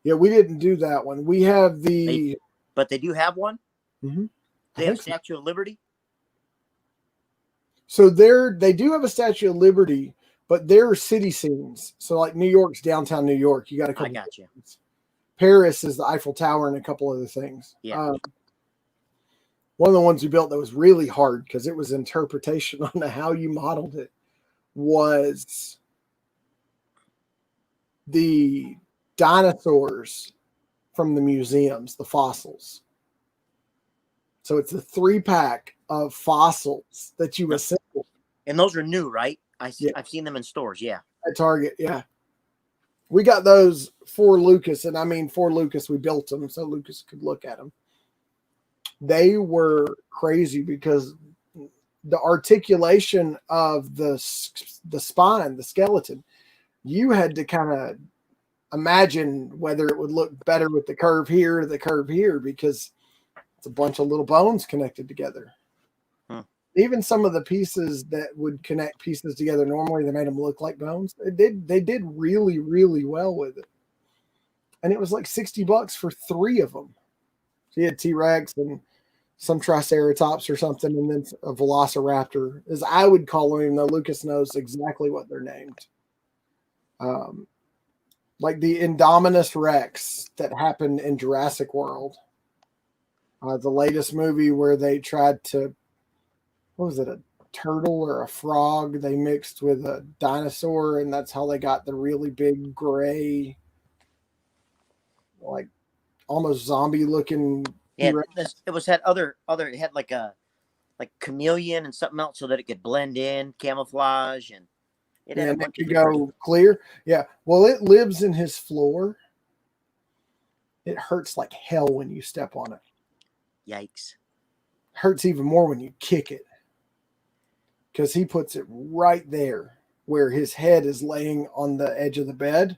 Yeah, we didn't do that one. We have but they do have one? Mm-hmm. They have Statue of Liberty? So they do have a Statue of Liberty, but they're city scenes. So like New York's downtown New York. You got a couple. I got you. Paris is the Eiffel Tower and a couple other things. Yeah. One of the ones we built that was really hard because it was interpretation on how you modeled it was the dinosaurs from the museums, the fossils. So it's a 3-pack of fossils that you assemble. And those are new, right? I've seen them in stores, yeah. At Target, yeah. We got those for Lucas, and I mean for Lucas, we built them so Lucas could look at them. They were crazy because the articulation of the spine, the skeleton, you had to kind of imagine whether it would look better with the curve here or the curve here because it's a bunch of little bones connected together. Even some of the pieces that would connect pieces together normally, they made them look like bones. They did really, really well with it. And it was like $60 for 3 of them. So you had T-Rex and some Triceratops or something, and then a Velociraptor, as I would call them, even though Lucas knows exactly what they're named. Like the Indominus Rex that happened in Jurassic World. The latest movie where they tried to, what was it, a turtle or a frog they mixed with a dinosaur, and that's how they got the really big gray, like almost zombie looking. Yeah, it was had other it had like chameleon and something else so that it could blend in, camouflage, and it had a bunch could go clear. Yeah, well, it lives in his floor. It hurts like hell when you step on it. Yikes! Hurts even more when you kick it. because he puts it right there where his head is laying on the edge of the bed.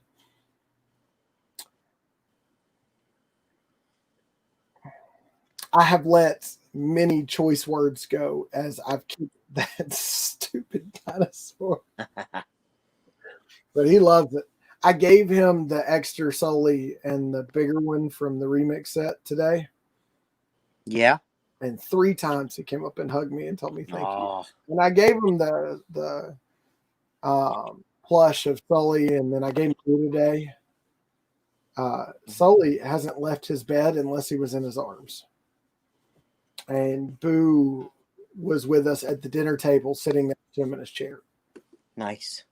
I have let many choice words go as I've kept that stupid dinosaur. But he loves it. I gave him the extra Sully and the bigger one from the remix set today. Yeah. And 3 times he came up and hugged me and told me thank Oh, you. And I gave him the plush of Sully, and then I gave him Boo today. Sully hasn't left his bed unless he was in his arms. And Boo was with us at the dinner table, sitting next to him in his chair. nice.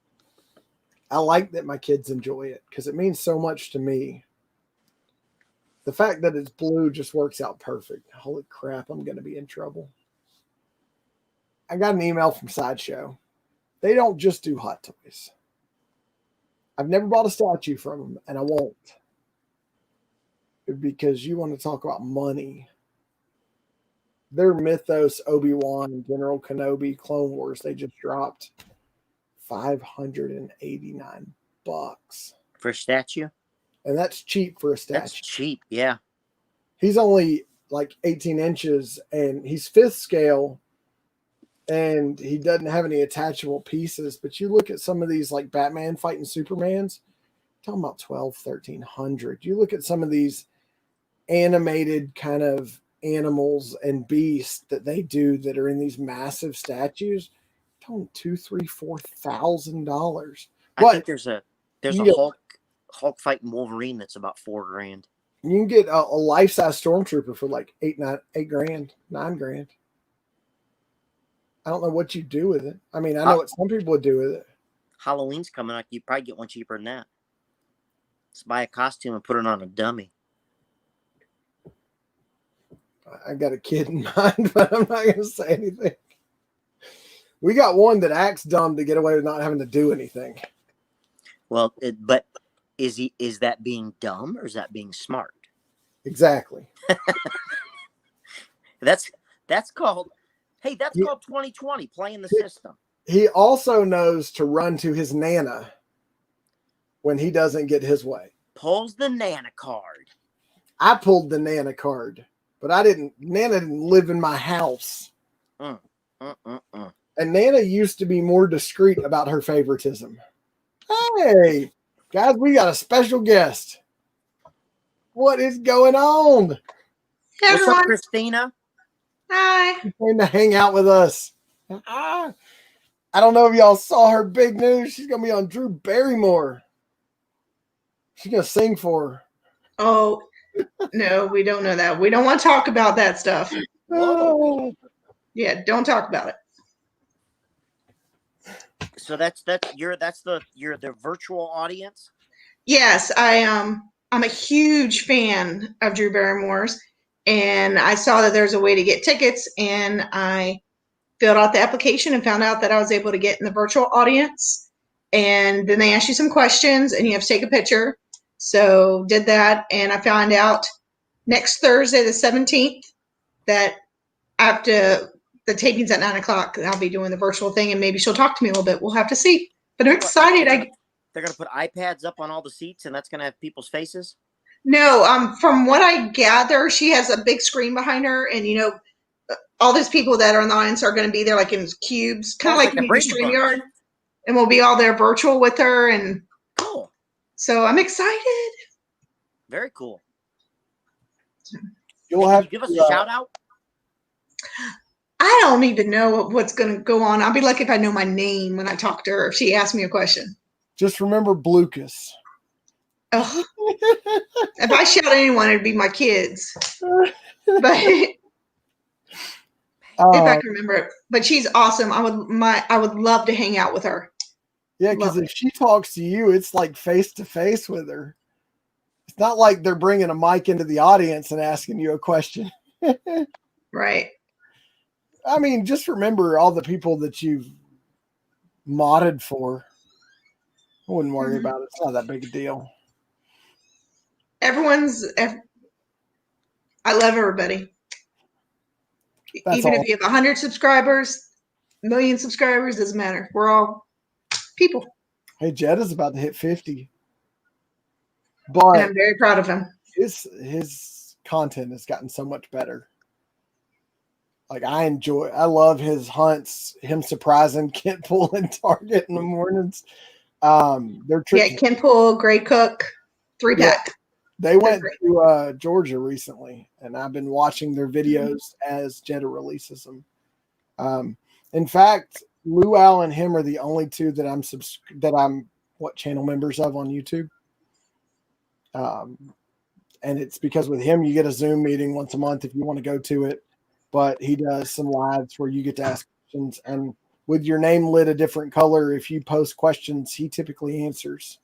I like that my kids enjoy it because it means so much to me. The fact that it's blue just works out perfect. Holy crap, I'm going to be in trouble. I got an email from Sideshow. They don't just do hot toys. I've never bought a statue from them, and I won't. Because you want to talk about money. Their Mythos, Obi-Wan, General Kenobi, Clone Wars, they just dropped $589. For a statue? And that's cheap for a statue. That's cheap, yeah. He's only like 18 inches, and he's 5th scale, and he doesn't have any attachable pieces. But you look at some of these, like Batman fighting Supermans, talking about 1,300. You look at some of these animated kind of animals and beasts that they do that are in these massive statues, talking $2,000, $3,000, $4,000. I think there's a get, Hulk fighting Wolverine that's about $4,000. You can get a life-size stormtrooper for like $8,000, $9,000. I don't know what you do with it. I mean, I know what some people would do with it. Halloween's coming up. You probably get one cheaper than that. Just buy a costume and put it on a dummy. I got a kid in mind, but I'm not going to say anything. We got one that acts dumb to get away with not having to do anything. Well, but is that being dumb or is that being smart? Exactly. That's called 2020, playing the system. He also knows to run to his Nana when he doesn't get his way. Pulls the Nana card. I pulled the Nana card, but Nana didn't live in my house. And Nana used to be more discreet about her favoritism. Hey, guys, we got a special guest. What is going on? Hey, what's up, Christina? Hi. She came to hang out with us. I don't know if y'all saw her big news. She's going to be on Drew Barrymore. She's going to sing for her. Oh, no, we don't know that. We don't want to talk about that stuff. Whoa. Yeah, don't talk about it. So you're the virtual audience? Yes, I'm a huge fan of Drew Barrymore's, and I saw that there's a way to get tickets, and I filled out the application and found out that I was able to get in the virtual audience. And then they ask you some questions, and you have to take a picture. So did that, and I found out next Thursday, the 17th, that after the taping's at 9:00, I'll be doing the virtual thing, and maybe she'll talk to me a little bit. We'll have to see. But I'm excited. They're going to put iPads up on all the seats, and that's going to have people's faces? No, from what I gather, she has a big screen behind her, and, all these people that are in the audience are going to be there like in cubes, kind of like in StreamYard. And we'll be all there virtual with her. And cool. So I'm excited. Very cool. You'll have to give us a shout out? I don't even know what's going to go on. I'll be lucky if I know my name when I talk to her, if she asks me a question. Just remember Blucas. Oh. If I shout at anyone, it'd be my kids. But if I can remember it. But she's awesome. I would love to hang out with her. Yeah, because if she talks to you, it's like face to face with her. It's not like they're bringing a mic into the audience and asking you a question. Right. I mean, just remember all the people that you've modded for. I wouldn't worry about it. It's not that big a deal. I love everybody. Even if you have 100 subscribers, million subscribers, doesn't matter. We're all people. Hey, Jetta's about to hit 50. And But I'm very proud of him. his content has gotten so much better. Like I love his hunts, him surprising Kent Pool and Target in the mornings. Their trip Ken Pool, Gray Cook, 3-pack. they went to Georgia recently, and I've been watching their videos as Jetta releases them. In fact, Luau and him are the only two that I'm channel members of on YouTube. And it's because with him you get a Zoom meeting once a month if you want to go to it, but he does some lives where you get to ask questions, and with your name lit a different color, if you post questions, he typically answers.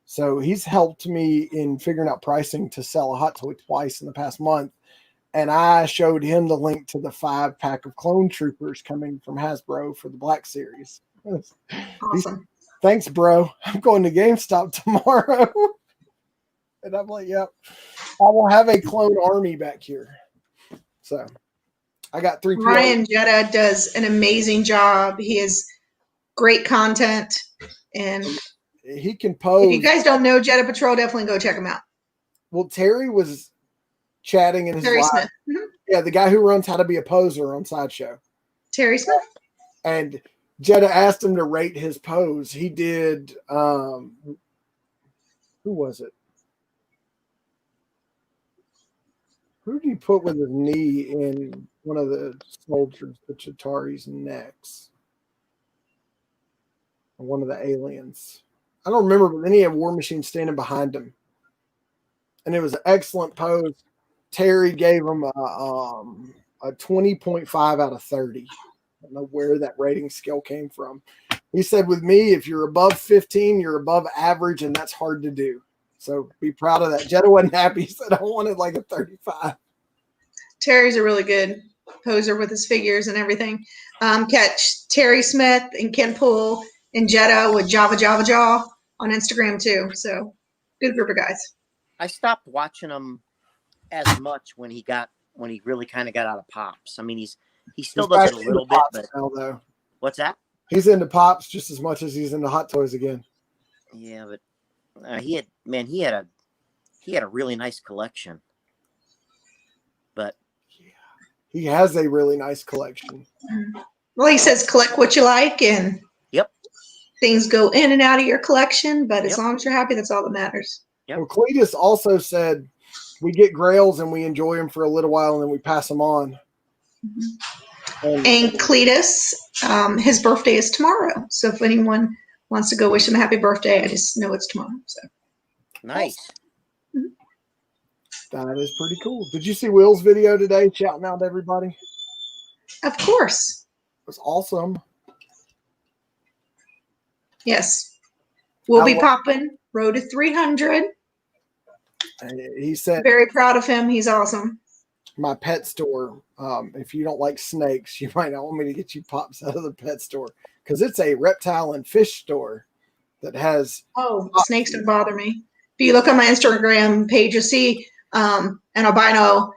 So he's helped me in figuring out pricing to sell a hot toy twice in the past month. And I showed him the link to the 5-pack of Clone Troopers coming from Hasbro for the Black Series. Awesome. Thanks, bro. I'm going to GameStop tomorrow. And I'm like, yep, I will have a clone army back here. So I got 3 people. Ryan Jetta does an amazing job. He has great content. And he can pose. If you guys don't know Jetta Patrol, definitely go check him out. Well, Terry was chatting in his Terry live. Smith. Mm-hmm. Yeah, the guy who runs How to Be a Poser on Sideshow. Terry Smith. And Jetta asked him to rate his pose. He did, who was it? Who did he put with his knee in one of the soldiers, the Chitauri's necks? Or one of the aliens. I don't remember, but then he had War Machine standing behind him. And it was an excellent pose. Terry gave him a 20.5 out of 30. I don't know where that rating scale came from. He said, with me, if you're above 15, you're above average, and that's hard to do. So be proud of that. Jetta wasn't happy. He said, I wanted like a 35. Terry's a really good poser with his figures and everything. Catch Terry Smith and Ken Pool and Jetta with Java Jaw on Instagram too. So good group of guys. I stopped watching him as much when he really kind of got out of pops. I mean, he still does it a little bit, but now, though. What's that? He's into pops just as much as he's into hot toys again. Yeah, but he had a really nice collection. But yeah, he has a really nice collection. Well, he says collect what you like, and yep, things go in and out of your collection. But as long as you're happy, that's all that matters. Yep. Well, Cletus also said we get Grails and we enjoy them for a little while and then we pass them on. Mm-hmm. And Cletus, his birthday is tomorrow. So if anyone wants to go wish him a happy birthday, I just know it's tomorrow. So nice. That is pretty cool. Did you see Will's video today shouting out to everybody? Of course. It was awesome. Yes. We'll be popping Road to 300. He said, very proud of him. He's awesome. My pet store. If you don't like snakes, you might not want me to get you pops out of the pet store because it's a reptile and fish store that has. Oh, snakes don't bother me. If you look on my Instagram page, you'll see an albino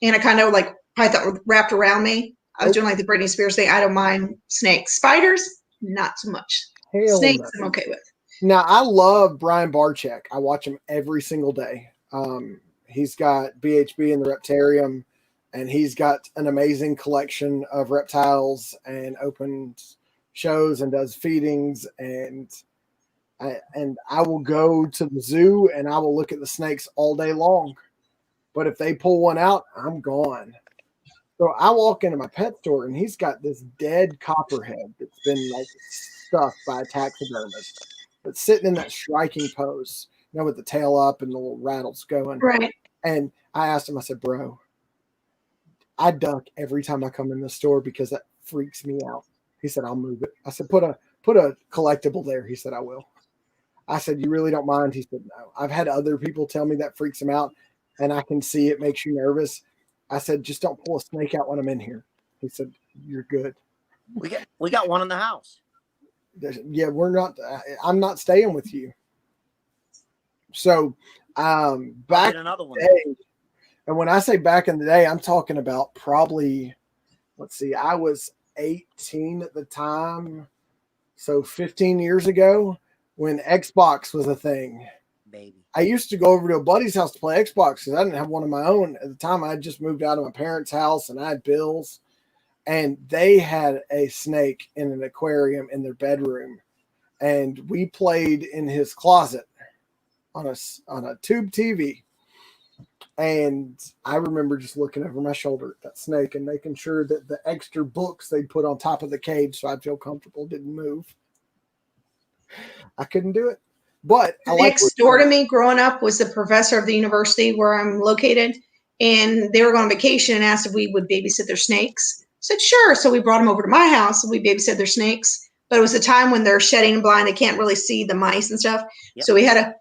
anaconda like python wrapped around me. I was doing like the Britney Spears thing. I don't mind snakes. Spiders, not so much. Snakes, I'm okay with. Now, I love Brian Barczyk. I watch him every single day. He's got BHB in the Reptarium, and he's got an amazing collection of reptiles and opens shows and does feedings. And I will go to the zoo and I will look at the snakes all day long. But if they pull one out, I'm gone. So I walk into my pet store, and he's got this dead copperhead that's been like stuffed by a taxidermist. But sitting in that striking pose, with the tail up and the little rattles going. Right. And I asked him, I said, bro, I duck every time I come in the store because that freaks me out. He said, I'll move it. I said, put a collectible there. He said, I will. I said, you really don't mind? He said, no. I've had other people tell me that freaks him out, and I can see it makes you nervous. I said, just don't pull a snake out when I'm in here. He said, you're good. We got one in the house. Yeah, I'm not staying with you. So back in another one. Day, and when I say back in the day, I'm talking about probably, let's see, I was 18 at the time. So 15 years ago when Xbox was a thing. Baby. I used to go over to a buddy's house to play Xbox because I didn't have one of my own. At the time, I had just moved out of my parents' house and I had bills. And they had a snake in an aquarium in their bedroom. And we played in his closet on a tube TV. And I remember just looking over my shoulder at that snake and making sure that the extra books they put on top of the cage so I'd feel comfortable didn't move. I couldn't do it. But next door to me growing up was the professor of the university where I'm located. And they were going on vacation and asked if we would babysit their snakes. I said, sure. So we brought them over to my house and we babysit their snakes. But it was a time when they're shedding blind. They can't really see the mice and stuff. Yep. So we had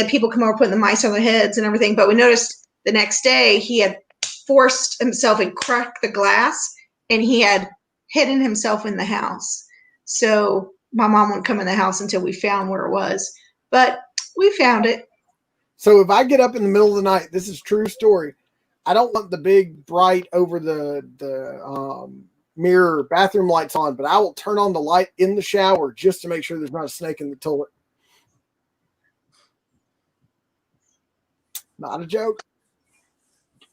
people come over putting the mice on their heads and everything. But we noticed the next day he had forced himself and cracked the glass and he had hidden himself in the house. So my mom wouldn't come in the house until we found where it was. But we found it. So if I get up in the middle of the night, this is true story. I don't want the big bright over the mirror bathroom lights on, but I will turn on the light in the shower just to make sure there's not a snake in the toilet. Not a joke.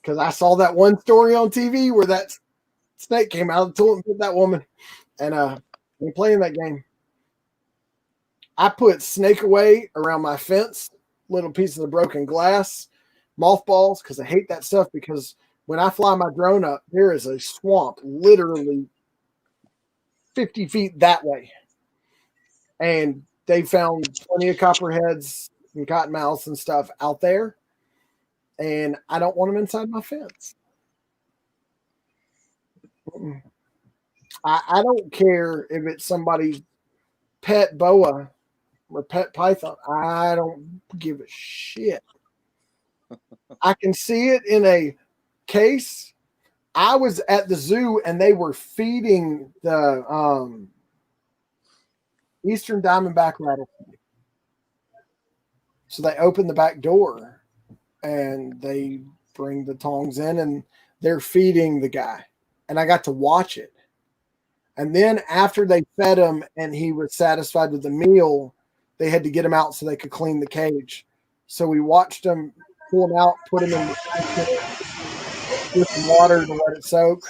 Because I saw that one story on TV where that snake came out of the toilet and bit that woman. And we playing that game. I put snake away around my fence, little pieces of broken glass, mothballs, because I hate that stuff. Because when I fly my drone up, there is a swamp literally 50 feet that way. And they found plenty of copperheads and cottonmouths and stuff out there. And I don't want them inside my fence. I don't care if it's somebody's pet boa or pet python. I don't give a shit. I can see it in a case. I was at the zoo and they were feeding the Eastern Diamondback rattlesnake. So they opened the back door and they bring the tongs in and they're feeding the guy. And I got to watch it. And then after they fed him and he was satisfied with the meal, they had to get him out so they could clean the cage. So we watched him pull him out, put him in the basket with some water to let it soak.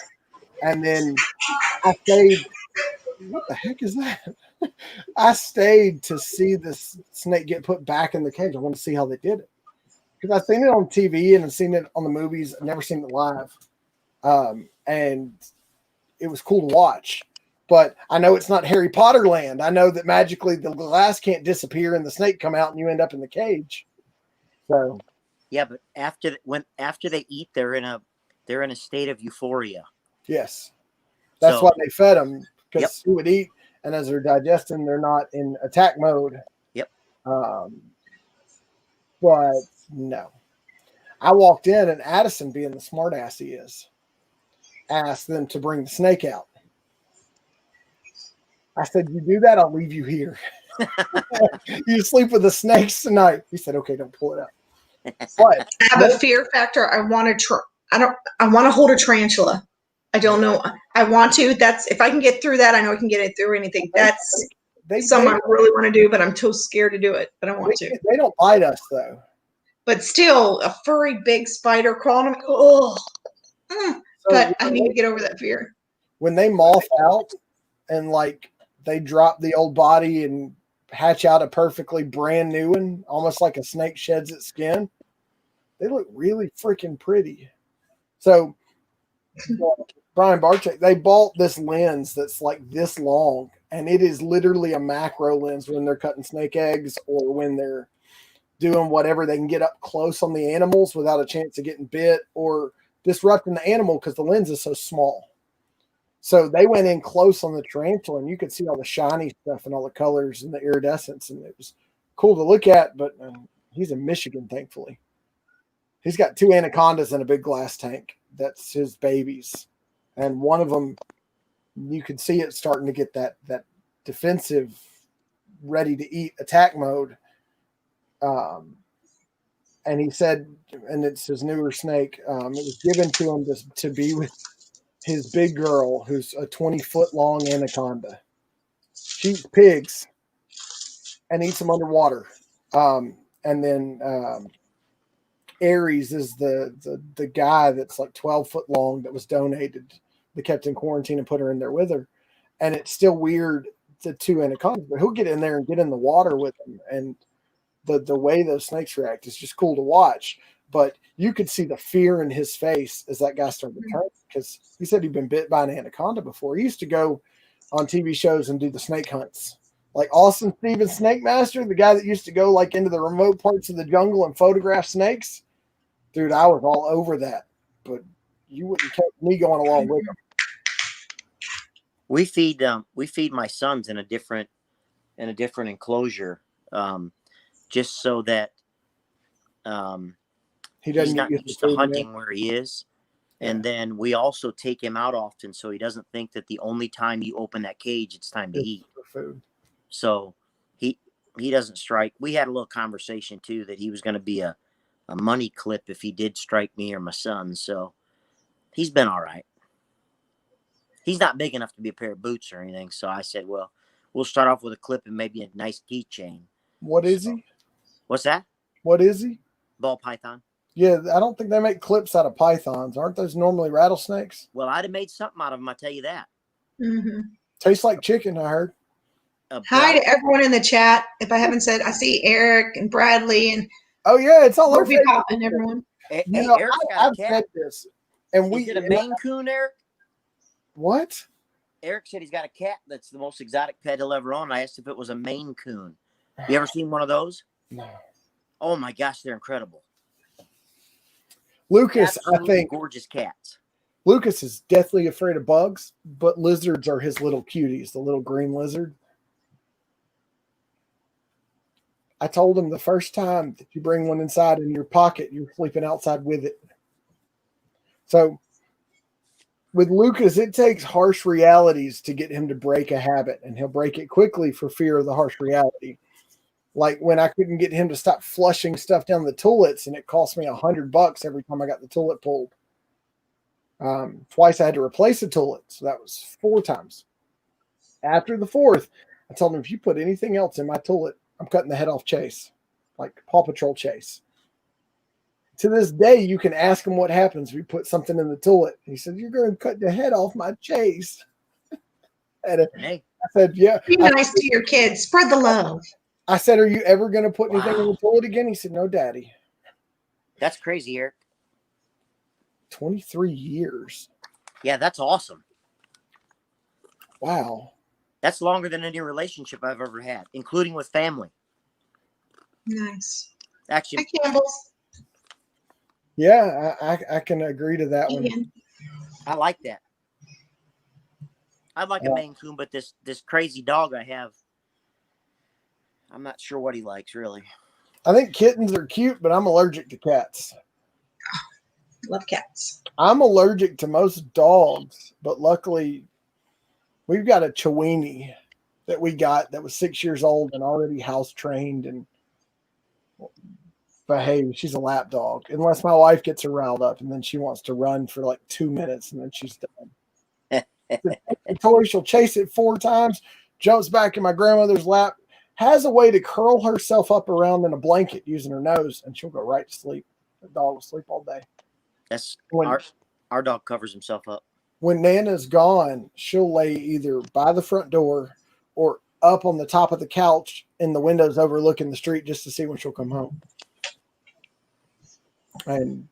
And then I stayed. What the heck is that? I stayed to see this snake get put back in the cage. I want to see how they did it. Because I've seen it on TV and I've seen it on the movies. I've never seen it live. And it was cool to watch. But I know it's not Harry Potter land. I know that magically the glass can't disappear and the snake come out and you end up in the cage. So yeah, but after they eat, they're in a state of euphoria. Yes, that's why they fed them, because Yep. he would eat, and as they're digesting, they're not in attack mode. Yep. But no, I walked in and Addison, being the smart ass he is, asked them to bring the snake out. I said, "You do that, I'll leave you here. You sleep with the snakes tonight." He said, "Okay, don't pull it up." But I have a fear factor. I want to hold a tarantula. I don't know. I want to. That's if I can get through that. I know I can get it through anything. That's something I really want to do, but I'm too scared to do it. But I want to. They don't bite us though. But still, a furry big spider crawling on me. Oh, but I need to get over that fear. When they moth out and like they drop the old body and hatch out a perfectly brand new one, almost like a snake sheds its skin, they look really freaking pretty. So Brian Barczyk, they bought this lens that's like this long, and it is literally a macro lens when they're cutting snake eggs or when they're doing whatever. They can get up close on the animals without a chance of getting bit or disrupting the animal because the lens is so small. So they went in close on the tarantula, and you could see all the shiny stuff and all the colors and the iridescence, and it was cool to look at. But he's in Michigan, thankfully. He's got 2 anacondas in a big glass tank. That's his babies. And one of them, you can see it starting to get that defensive, ready to eat attack mode. And he said, and it's his newer snake, it was given to him to be with his big girl, who's a 20-foot long anaconda. She eats pigs and eats them underwater. And then Aries is the guy that's like 12 foot long that was donated. They kept in quarantine and put her in there with her. And it's still weird, the two anacondas, but he'll get in there and get in the water with them. And the way those snakes react is just cool to watch. But you could see the fear in his face as that guy started to turn, because he said he'd been bit by an anaconda before. He used to go on TV shows and do the snake hunts. Like Austin Stevens, Snake Master, the guy that used to go like into the remote parts of the jungle and photograph snakes. Dude, I was all over that. But you wouldn't catch me going along with him. We feed my sons in a different enclosure, just so that he's not used to hunting where he is. And then we also take him out often so he doesn't think that the only time you open that cage, it's time to eat. Food. So he doesn't strike. We had a little conversation too that he was going to be a money clip if he did strike me or my son. So he's been all right. He's not big enough to be a pair of boots or anything. So I said, well, we'll start off with a clip and maybe a nice keychain. What is he? What's that? What is he? Ball python. Yeah, I don't think they make clips out of pythons. Aren't those normally rattlesnakes? Well, I'd have made something out of them, I tell you that. Mm-hmm. Tastes like chicken, I heard. Hi to everyone in the chat. If I haven't said, I see Eric and Bradley and oh yeah, it's all over. Popping, everyone. Hey, Eric's got a cat. Said this, and Is it a Maine Coon, Eric? What? Eric said he's got a cat that's the most exotic pet he'll ever own. I asked if it was a Maine Coon. You ever seen one of those? No. Oh my gosh, they're incredible. Lucas, Absolutely I think gorgeous cats. Lucas is deathly afraid of bugs, but lizards are his little cuties, the little green lizard. I told him the first time that you bring one inside in your pocket, you're sleeping outside with it. So with Lucas, it takes harsh realities to get him to break a habit, and he'll break it quickly for fear of the harsh reality. Like when I couldn't get him to stop flushing stuff down the toilets, and it cost me $100 every time I got the toilet pulled. Twice I had to replace the toilet, so that was 4 times. After the 4th, I told him, if you put anything else in my toilet, I'm cutting the head off Chase, like Paw Patrol Chase. To this day, you can ask him what happens if you put something in the toilet. He said, you're going to cut the head off my Chase. And I said, yeah. Be nice to your kids. Spread the love. I said, are you ever going to put anything in the toilet again? He said, no, Daddy. That's crazy, Eric. 23 years. Yeah, that's awesome. Wow. That's longer than any relationship I've ever had, including with family. Nice. Actually, Hi, Campbell's. Yeah, I can agree to that one. I like that. I'd like a Maine Coon, but this crazy dog I have, I'm not sure what he likes, really. I think kittens are cute, but I'm allergic to cats. Love cats. I'm allergic to most dogs, but luckily we've got a Chiweenie that we got that was 6 years old and already house trained and behaves. She's a lap dog, unless my wife gets her riled up, and then she wants to run for like 2 minutes and then she's done. Tori, she'll chase it 4 times, jumps back in my grandmother's lap, has a way to curl herself up around in a blanket using her nose, and she'll go right to sleep. The dog will sleep all day. That's our dog covers himself up. When Nana's gone, she'll lay either by the front door or up on the top of the couch in the windows overlooking the street just to see when she'll come home. And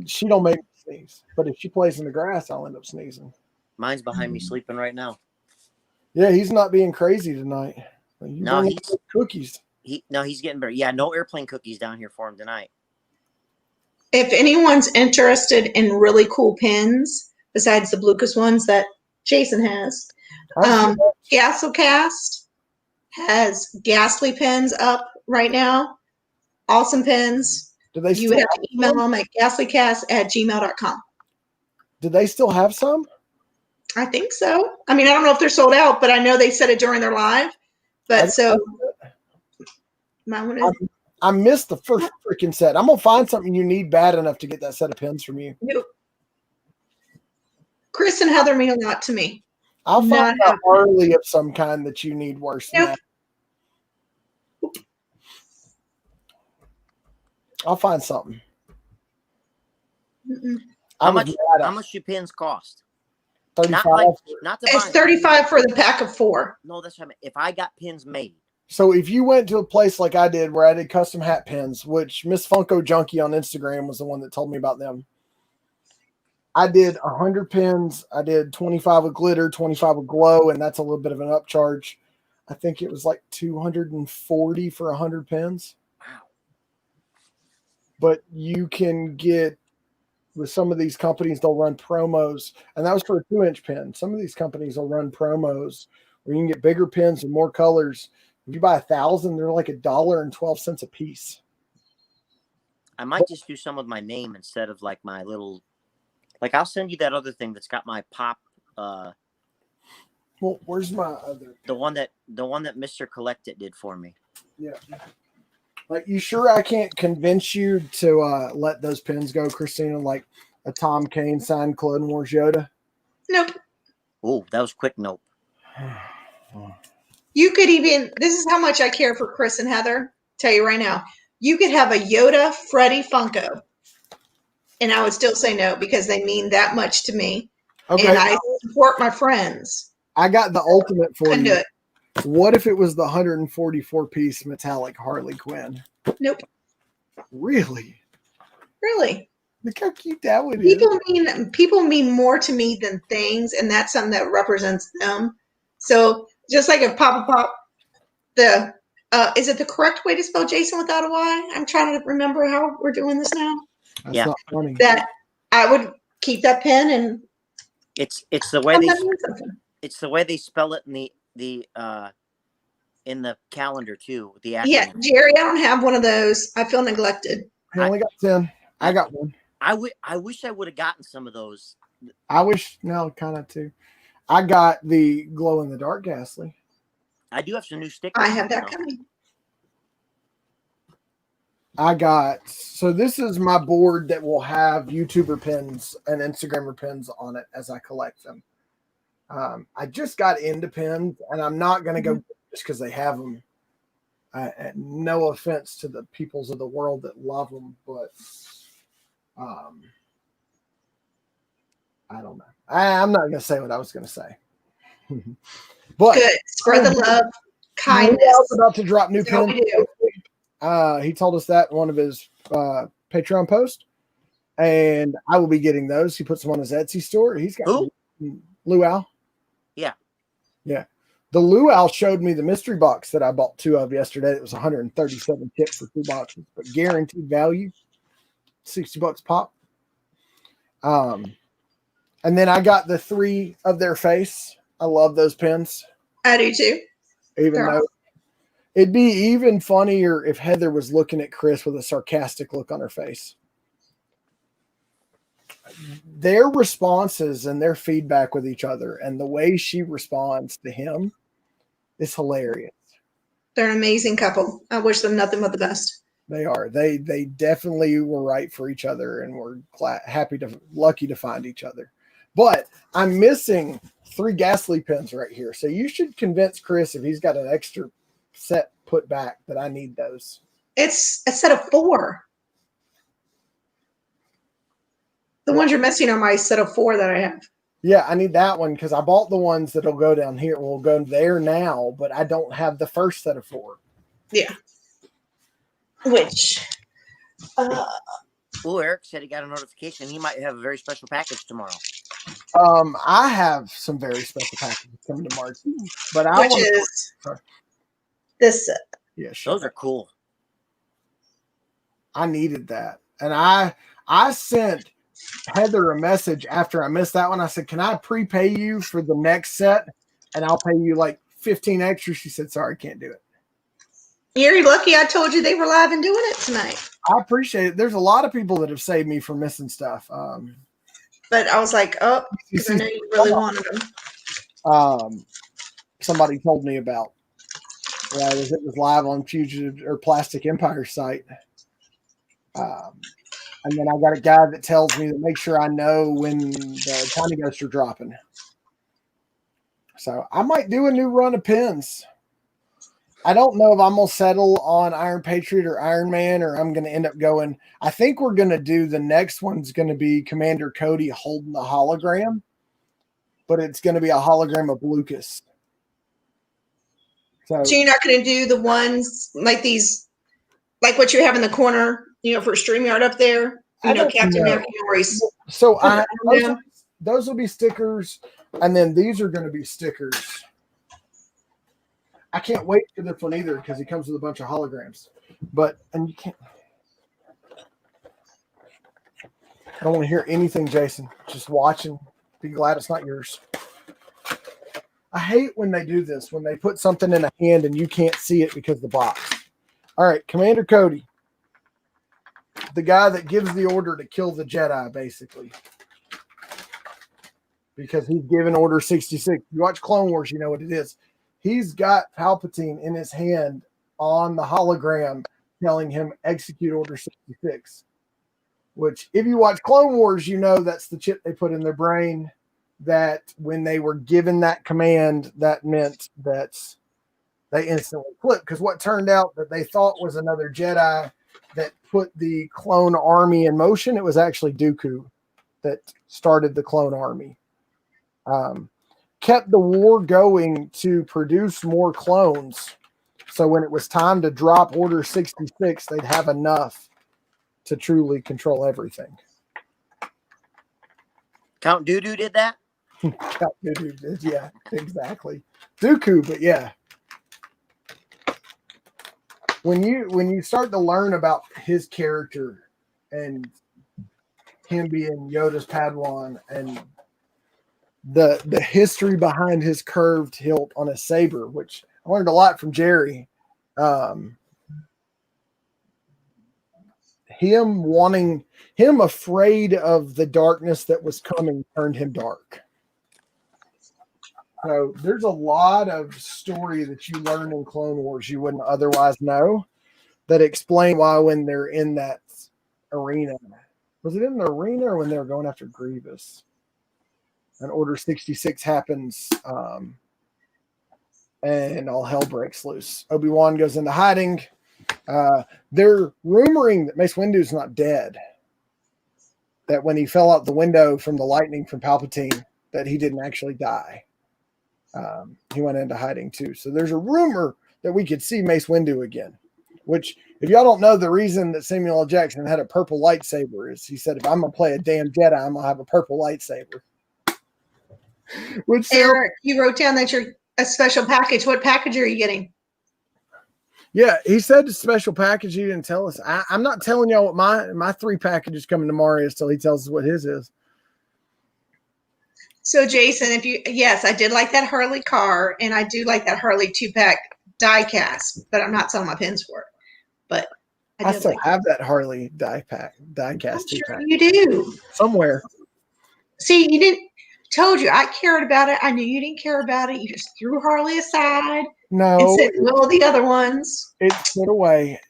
she don't make me sneeze, but if she plays in the grass, I'll end up sneezing. Mine's behind me sleeping right now. Yeah, he's not being crazy tonight. No, he's cookies. He's getting better. Yeah, no airplane cookies down here for him tonight. If anyone's interested in really cool pins, besides the Lucas ones that Jason has, Gasolcast has Ghastly pins up right now. Awesome pins. Do they you would have to email them at ghastlycast@gmail.com. Do they still have some? I think so. I mean, I don't know if they're sold out, but I know they said it during their live. But I missed the first freaking set. I'm gonna find something you need bad enough to get that set of pins from you. and Heather mean a lot to me. I'll Not find a happening. Harley of some kind that you need worse than Nope. that. I'll find something. Mm-mm. How much do pins cost? 35. Not to It's buy. $35 for the pack of 4. No, that's what I mean. If I got pins made. So if you went to a place like I did where I did custom hat pins, which Miss Funko Junkie on Instagram was the one that told me about them. I did 100 pins. I did 25 with glitter, 25 with glow, and that's a little bit of an upcharge. I think it was like 240 for 100 pins. Wow. But you can get, with some of these companies, they'll run promos, and that was for a 2-inch pin. Some of these companies will run promos where you can get bigger pins with more colors. If you buy 1,000, they're like $1.12 a piece. I might just do some with my name instead of like my little. Like I'll send you that other thing that's got my pop. Well, where's my other? The one that Mr. Collect It did for me. Yeah. Like, you sure I can't convince you to let those pins go, Christina? Like a Tom Kane signed Clone Wars Yoda? Nope. Oh, that was quick. Nope. You could even, this is how much I care for Chris and Heather. Tell you right now, you could have a Yoda Freddy Funko, and I would still say no because they mean that much to me. Okay. And I support my friends. I got the ultimate for Couldn't do you. it. What if it was the 144-piece metallic Harley Quinn? Nope. Really? Really. Look how cute that would be. People mean more to me than things, and that's something that represents them. So just like if Papa Pop, is it the correct way to spell Jason without a Y? I'm trying to remember how we're doing this now. That's Yeah. not funny. That I would keep that pen, and It's the way they something. it's the way they spell it in the calendar too. The acronym. Yeah, Jerry, I don't have one of those. I feel neglected. I only got 10. I got one. I wish I would have gotten some of those. I wish, no, kind of too. I got the glow in the dark Ghastly. I do have some new stickers. I have that coming. So this is my board that will have YouTuber pins and Instagrammer pins on it as I collect them. I just got into pins, and I'm not going to go just because they have them. No offense to the peoples of the world that love them, but I don't know. I'm not going to say what I was going to say. But Good. Spread the love, kindness. I was about to drop new That's what pins. we do. He told us that in one of his Patreon posts, and I will be getting those. He puts them on his Etsy store. He's got Who? Luau. Yeah. The Luau showed me the mystery box that I bought 2 of yesterday. It was 137 chips for 2 boxes, but guaranteed value, $60 pop. And then I got the 3 of their face. I love those pins. I do too. Even though it'd be even funnier if Heather was looking at Chris with a sarcastic look on her face. Their responses and their feedback with each other and the way she responds to him is hilarious. They're an amazing couple. I wish them nothing but the best. They are. They definitely were right for each other, and we're lucky to find each other. But I'm missing 3 Ghastly pins right here. So you should convince Chris, if he's got an extra set put back, that I need those. It's a set of 4. The ones you're missing are my set of 4 that I have. Yeah, I need that one because I bought the ones that'll go down here. Will go there now, but I don't have the first set of 4. Yeah. Which? Eric said he got a notification. He might have a very special package tomorrow. I have some very special packages coming to March, but this set. Yeah, sure. Those are cool. I needed that, and I sent Heather a message after I missed that one. I said, "Can I prepay you for the next set, and I'll pay you like 15 extra?" She said, "Sorry, can't do it." You're lucky I told you they were live and doing it tonight. I appreciate it. There's a lot of people that have saved me from missing stuff. But I was like, oh, because I know you really wanted them. Somebody told me about. It was live on Fugitive or Plastic Empire site. And then I got a guy that tells me to make sure I know when the tiny ghosts are dropping. So I might do a new run of pins. I don't know if I'm going to settle on Iron Patriot or Iron Man, or I'm going to end up going. I think we're going to do the next one's going to be Commander Cody holding the hologram, but it's going to be a hologram of Lucas. So you're not going to do the ones like these, like what you have in the corner, for StreamYard up there? Captain McElroy's. So those will be stickers, and then these are going to be stickers. I can't wait for this one either because he comes with a bunch of holograms. And you can't. I don't want to hear anything, Jason. Just watch and be glad it's not yours. I hate when they do this, when they put something in a hand and you can't see it because of the box. All right, Commander Cody. The guy that gives the order to kill the Jedi, basically. Because he's given Order 66. You watch Clone Wars, you know what it is. He's got Palpatine in his hand on the hologram telling him execute Order 66. Which, if you watch Clone Wars, you know that's the chip they put in their brain, that when they were given that command, that meant that they instantly flipped. Because what turned out that they thought was another Jedi that put the clone army in motion, it was actually Dooku that started the clone army. Kept the war going to produce more clones. So when it was time to drop Order 66, they'd have enough to truly control everything. Count Dooku did that? Count Dooku did, yeah, exactly. Dooku, but yeah. When you start to learn about his character and him being Yoda's Padawan and the history behind his curved hilt on a saber, which I learned a lot from Jerry. Him afraid of the darkness that was coming turned him dark. So there's a lot of story that you learn in Clone Wars you wouldn't otherwise know that explain why when they're in that arena. Was it in the arena or when they were going after Grievous? And Order 66 happens, and all hell breaks loose. Obi-Wan goes into hiding. They're rumoring that Mace Windu's not dead. That when he fell out the window from the lightning from Palpatine, that he didn't actually die. He went into hiding too. So there's a rumor that we could see Mace Windu again. Which, if y'all don't know, the reason that Samuel L. Jackson had a purple lightsaber is he said, if I'm going to play a damn Jedi, I'm going to have a purple lightsaber. Which Eric, you wrote down that you're a special package. What package are you getting? Yeah, he said it's special package. He didn't tell us. I'm not telling y'all what my 3 packages coming tomorrow is till he tells us what his is. So, Jason, yes, I did like that Harley car, and I do like that Harley 2-pack die cast, but I'm not selling my pins for it. But I still have that Harley die cast. I'm sure you do. Somewhere. See, you didn't. Told you I cared about it. I knew you didn't care about it. You just threw Harley aside. No. And said, well, the other ones. It's put away.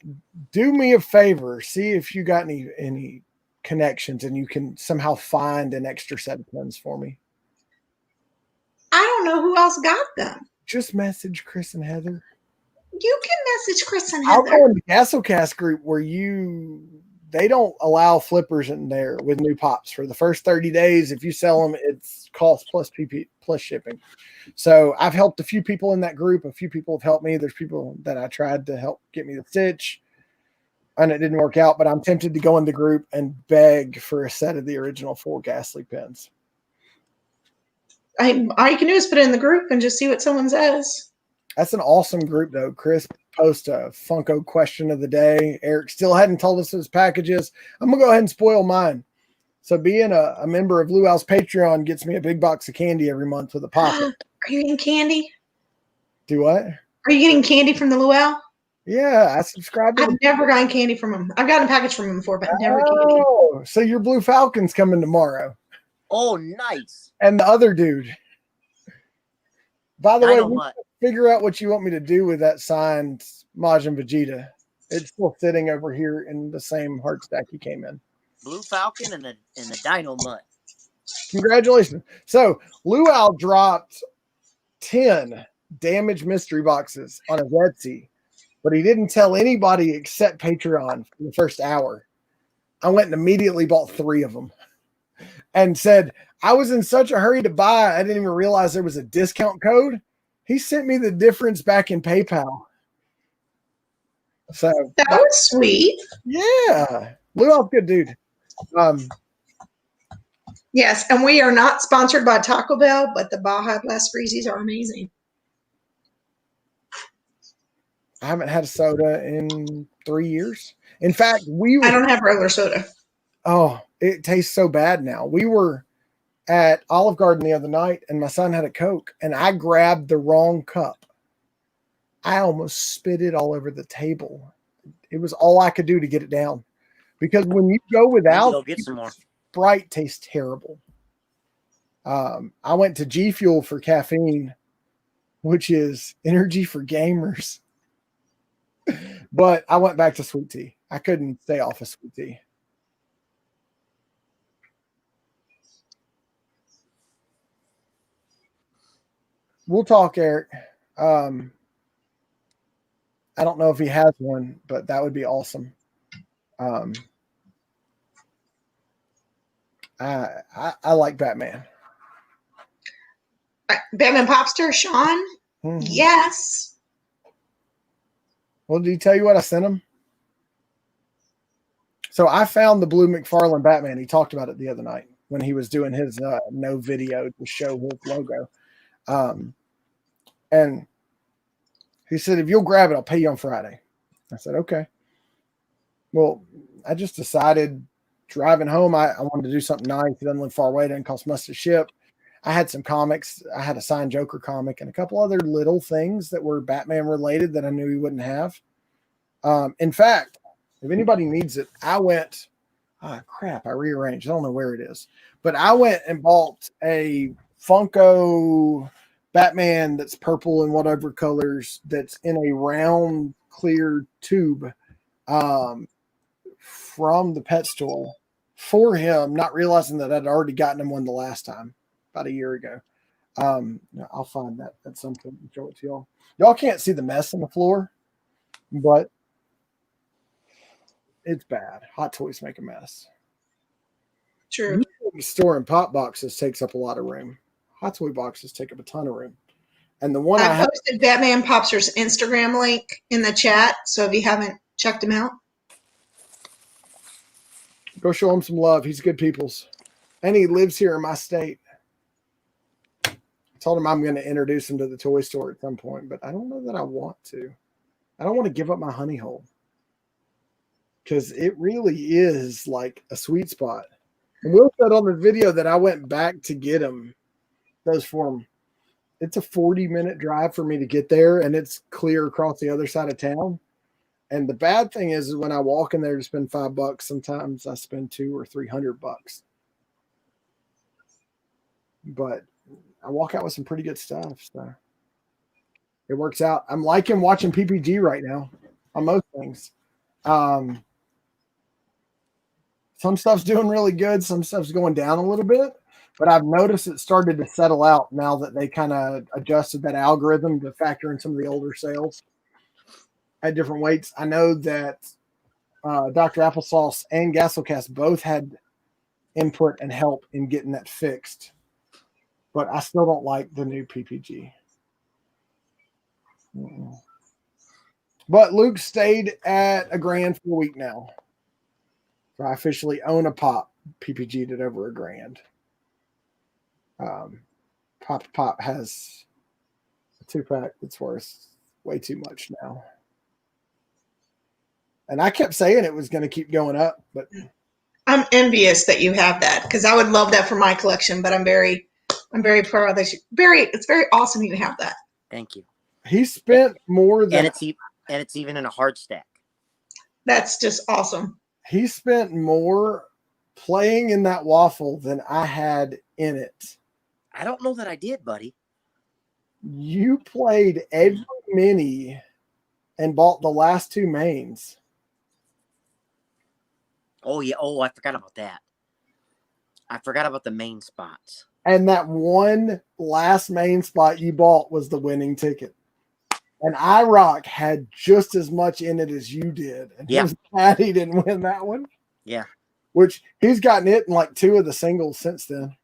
Do me a favor. See if you got any connections and you can somehow find an extra set of pins for me. I don't know who else got them. Just message Chris and Heather. You can message Chris and Heather. I'll go in the Gasslecast group where they don't allow flippers in there with new pops for the first 30 days. If you sell them, it's cost plus PP plus shipping. So I've helped a few people in that group. A few people have helped me. There's people that I tried to help get me the stitch and it didn't work out, but I'm tempted to go in the group and beg for a set of the original 4 Ghastly pins. All you can do is put it in the group and just see what someone says. That's an awesome group, though. Chris posted a Funko question of the day. Eric still hadn't told us his packages. I'm going to go ahead and spoil mine. So being a member of Luau's Patreon gets me a big box of candy every month with a pop. Are you getting candy? Do what? Are you getting candy from the Luau? Yeah, I subscribe to I've never gotten candy from him. I've gotten a package from him before, but never candy. Oh, so your Blue Falcon's coming tomorrow. Oh, nice. And the other dude. By the way, Dynamite. figure out what you want me to do with that signed Majin Vegeta. It's still sitting over here in the same heart stack he came in. Blue Falcon and the Dino Mutt. Congratulations. So Luau dropped 10 damaged mystery boxes on his Etsy, but he didn't tell anybody except Patreon for the first hour. I went and immediately bought 3 of them and said, I was in such a hurry to buy, I didn't even realize there was a discount code. He sent me the difference back in PayPal. So That was sweet. yeah. Luau's good dude. Yes, and we are not sponsored by Taco Bell, but the Baja Blast Freezies are amazing. I haven't had a soda in 3 years. In fact, I don't have regular soda. Oh, it tastes so bad now. We were at Olive Garden the other night, and my son had a Coke, and I grabbed the wrong cup. I almost spit it all over the table. It was all I could do to get it down. Because when you go without, Go get some more. Sprite tastes terrible. I went to G Fuel for caffeine, which is energy for gamers. But I went back to sweet tea. I couldn't stay off of sweet tea. We'll talk, Eric. I don't know if he has one, but that would be awesome. I like Batman. Batman Popster, Sean? Mm-hmm. Yes. Well, did he tell you what I sent him? So I found the Blue McFarlane Batman. He talked about it the other night when he was doing his no video to show his logo. And he said, if you'll grab it, I'll pay you on Friday. I said, okay. Well, I just decided driving home, I wanted to do something nice. It doesn't live far away. It didn't cost much to ship. I had some comics. I had a signed Joker comic and a couple other little things that were Batman related that I knew he wouldn't have. In fact, if anybody needs it, I went, crap, I rearranged. I don't know where it is. But I went and bought a Funko Batman that's purple and whatever colors that's in a round clear tube from the pet store for him, not realizing that I'd already gotten him one the last time about a year ago. I'll find that at some point and show it to y'all. Y'all can't see the mess on the floor, but it's bad. Hot Toys make a mess. True. Storing pop boxes takes up a lot of room. Hot Toy boxes take up a ton of room. And the one I posted Batman Popster's Instagram link in the chat, so if you haven't checked him out, go show him some love. He's good people's. And he lives here in my state. I told him I'm going to introduce him to the toy store at some point, but I don't know that I want to. I don't want to give up my honey hole. Because it really is like a sweet spot. And Will said on the video that I went back to get him those for him. It's a 40-minute drive for me to get there, and it's clear across the other side of town. And the bad thing is when I walk in there to spend $5, sometimes I spend $200 or $300. But I walk out with some pretty good stuff. So it works out. I'm liking watching PPG right now on most things. Some stuff's doing really good. Some stuff's going down a little bit. But I've noticed it started to settle out now that they kind of adjusted that algorithm to factor in some of the older sales at different weights. I know that Dr. Applesauce and Gasolcast both had input and help in getting that fixed. But I still don't like the new PPG. But Luke stayed at $1,000 for a week now. So I officially own a pop. PPG'd it over $1,000. Pop has a 2-pack that's worth way too much now. And I kept saying it was going to keep going up, but I'm envious that you have that because I would love that for my collection, but I'm very proud that it's very awesome you have that. Thank you. He spent more than and it's even in a hard stack. That's just awesome. He spent more playing in that waffle than I had in it. I don't know that I did, buddy. You played every mini and bought the last 2 mains. Oh yeah. Oh, I forgot about that. I forgot about the main spots. And that one last main spot you bought was the winning ticket. And IROC had just as much in it as you did. And he was mad he didn't win that one. Yeah. Which he's gotten it in like 2 of the singles since then.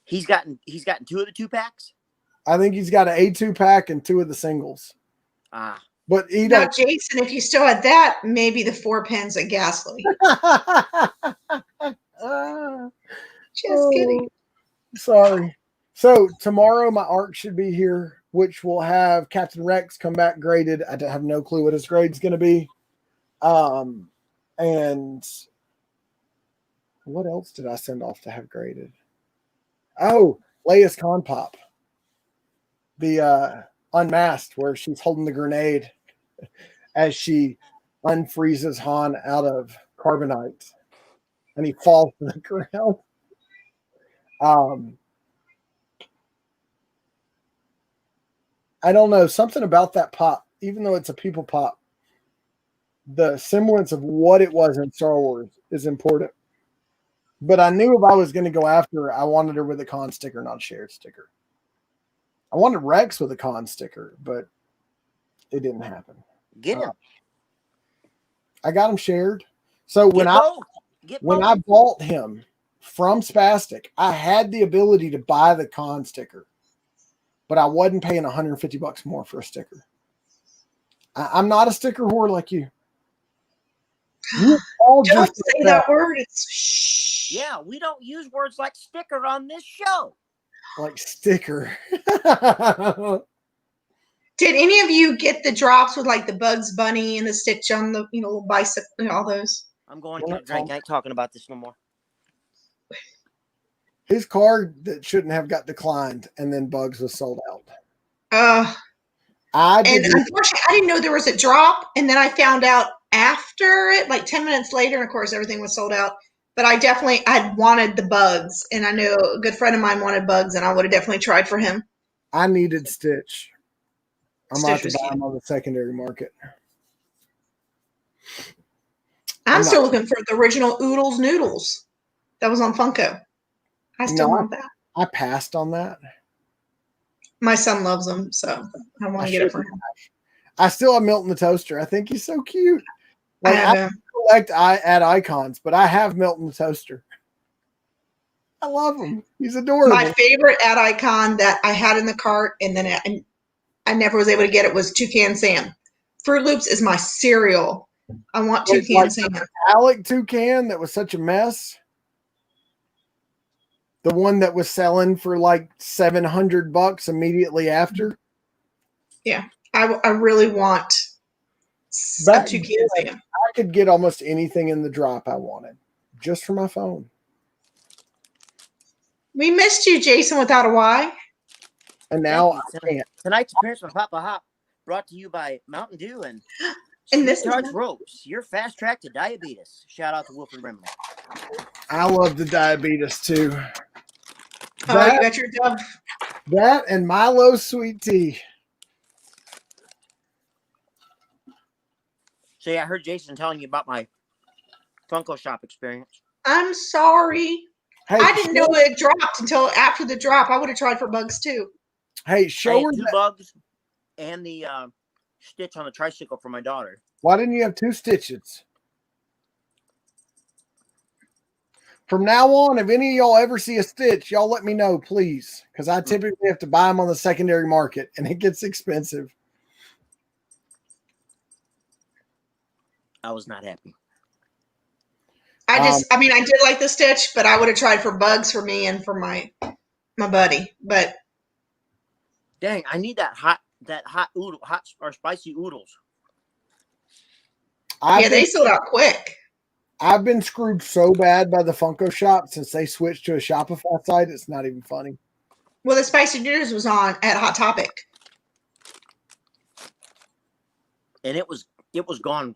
He's gotten 2 of the 2-packs? I think he's got an A2 pack and 2 of the singles. Ah. But he now, Jason, if you still had that, maybe the 4 pens at Gasly. Just kidding. Sorry. So tomorrow my ARC should be here, which will have Captain Rex come back graded. I have no clue what his grade's going to be. And what else did I send off to have graded? Oh, Leia's Con Pop. The Unmasked, where she's holding the grenade as she unfreezes Han out of carbonite. And he falls to the ground. I don't know. Something about that pop, even though it's a people pop, the semblance of what it was in Star Wars is important. But I knew if I was going to go after her, I wanted her with a con sticker, not a shared sticker. I wanted Rex with a con sticker, but it didn't happen. Get him. I got him shared. So when I bought him from Spastic, I had the ability to buy the con sticker, but I wasn't paying $150 more for a sticker. I'm not a sticker whore like you. You all don't just say that word. It's shh. Yeah, we don't use words like sticker on this show. Like sticker. Did any of you get the drops with like the Bugs Bunny and the Stitch on the little bicycle and all those? I'm going to get a drink. I ain't talking about this no more. His card that shouldn't have got declined, and then Bugs was sold out. Unfortunately, I didn't know there was a drop, and then I found out after it, like 10 minutes later, and of course everything was sold out. But I'd wanted the Bugs, and I knew a good friend of mine wanted Bugs, and I would have definitely tried for him. I needed Stitch. I'm about to buy him on the secondary market. I'm still looking for the original Oodles Noodles that was on Funko. I still want that. I passed on that. My son loves them, so I want to get it for him. I still have Milton the Toaster. I think he's so cute. Like, I collect ad icons, but I have Milton the Toaster. I love him. He's adorable. My favorite ad icon that I had in the cart, and then I never was able to get it, was Toucan Sam. Fruit Loops is my cereal. I want Toucan Sam. The metallic toucan that was such a mess. The one that was selling for like $700 immediately after. Yeah, I really want a Toucan Sam. I could get almost anything in the drop I wanted just for my phone. We missed you, Jason, without a Y. And now I can't. Tonight's appearance by Papa Hop brought to you by Mountain Dew and this Charge Ropes. Your fast track to diabetes. Shout out to Wilfred Brimley. I love the diabetes too. You got your Dove. That and Milo sweet tea. So yeah, I heard Jason telling you about my Funko Shop experience. I'm sorry. Hey, I didn't know it dropped until after the drop. I would have tried for Bugs too. Hey, show her 2 Bugs and the Stitch on the tricycle for my daughter. Why didn't you have 2 Stitches? From now on, if any of y'all ever see a Stitch, y'all let me know, please. Because I typically have to buy them on the secondary market, and it gets expensive. I was not happy. I did like the Stitch, but I would have tried for Bugs for me and for my buddy. But dang, I need that hot or spicy oodles. They sold out quick. I've been screwed so bad by the Funko Shop since they switched to a Shopify site. It's not even funny. Well, the spicy noodles was on at Hot Topic, and it was gone.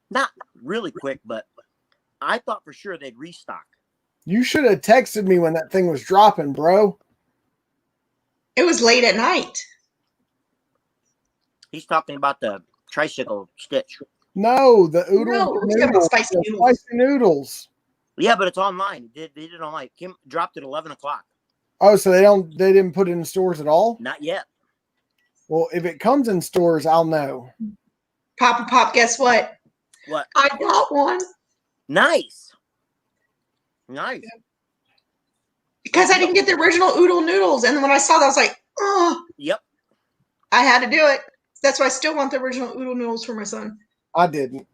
Not really quick, but I thought for sure they'd restock. You should have texted me when that thing was dropping, bro. It was late at night. He's talking about the tricycle Stitch. No, the No, oodle we're talking about spicy the noodles. spicy noodles. Yeah, but it's online. They did it online. Kim dropped at 11 o'clock. Oh, so they didn't put it in stores at all? Not yet. Well, if it comes in stores, I'll know. Papa Pop, guess what? What? I got one. Nice. Nice. Because I didn't get the original oodle noodles. And when I saw that, I was like, oh. Yep. I had to do it. That's why I still want the original oodle noodles for my son. I didn't.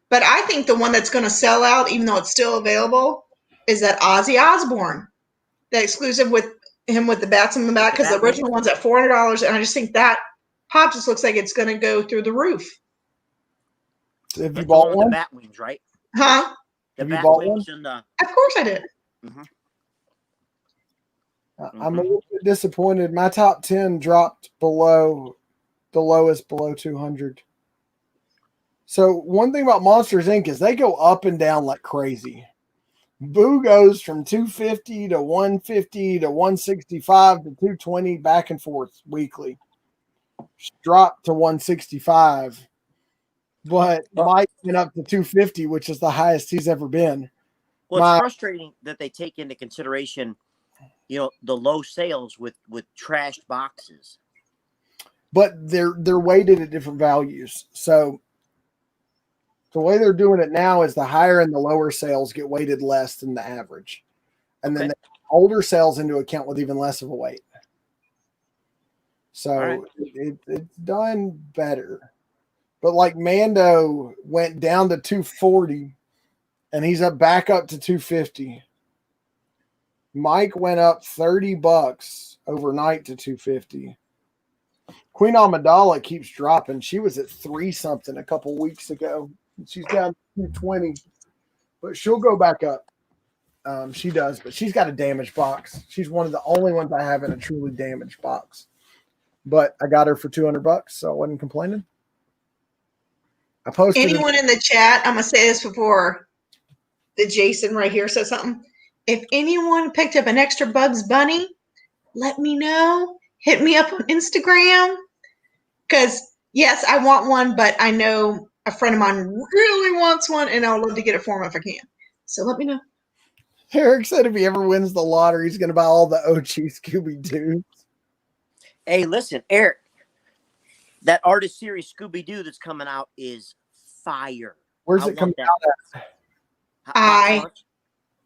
But I think the one that's going to sell out, even though it's still available, is that Ozzy Osbourne. The exclusive with him with the bats in the back, because the original one's at $400. And I just think that pop just looks like it's going to go through the roof. Have you bought one? The bat wings, right? Huh? Have you bought one? Of course I did. Mm-hmm. I'm a little bit disappointed. My top 10 dropped below the lowest, below 200. So one thing about Monsters Inc. is they go up and down like crazy. Boo goes from 250 to 150 to 165 to 220 back and forth weekly. Dropped to 165. But Mike went up to 250, which is the highest he's ever been. Well, it's frustrating that they take into consideration, the low sales with trashed boxes. But they're weighted at different values. So the way they're doing it now is the higher and the lower sales get weighted less than the average. And then the older sales into account with even less of a weight. So it's done better. But like Mando went down to 240 and he's back up to 250. Mike went up $30 overnight to 250. Queen Amidala keeps dropping. She was at 3 something a couple weeks ago. She's down to 220, but she'll go back up. She does, but she's got a damaged box. She's one of the only ones I have in a truly damaged box. But I got her for $200, so I wasn't complaining. I posted anyone in the chat. I'm gonna say this before the Jason right here says something. If anyone picked up an extra Bugs Bunny, let me know. Hit me up on Instagram. Because yes, I want one, but I know a friend of mine really wants one, and I'd love to get it for him if I can. So let me know. Eric said if he ever wins the lottery, he's going to buy all the OG Scooby-Doo. Hey, listen, Eric. That artist series Scooby-Doo that's coming out is fire. Where's it coming out at?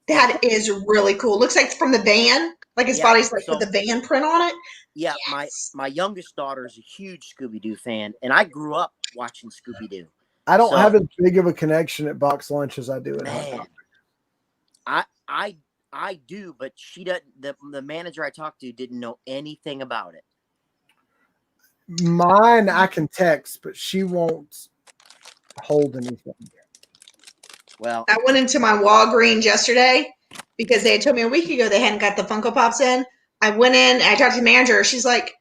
That is really cool. Looks like it's from the van. Like his body's like with the van print on it. Yeah, yes. my youngest daughter is a huge Scooby-Doo fan, and I grew up watching Scooby-Doo. I don't have as big of a connection at Box Lunch as I do at home. I do, but she doesn't. The manager I talked to didn't know anything about it. Mine I can text, but she won't hold anything. Well, I went into my Walgreens yesterday because they had told me a week ago they hadn't got the Funko Pops in. I went in, I talked to the manager. She's like,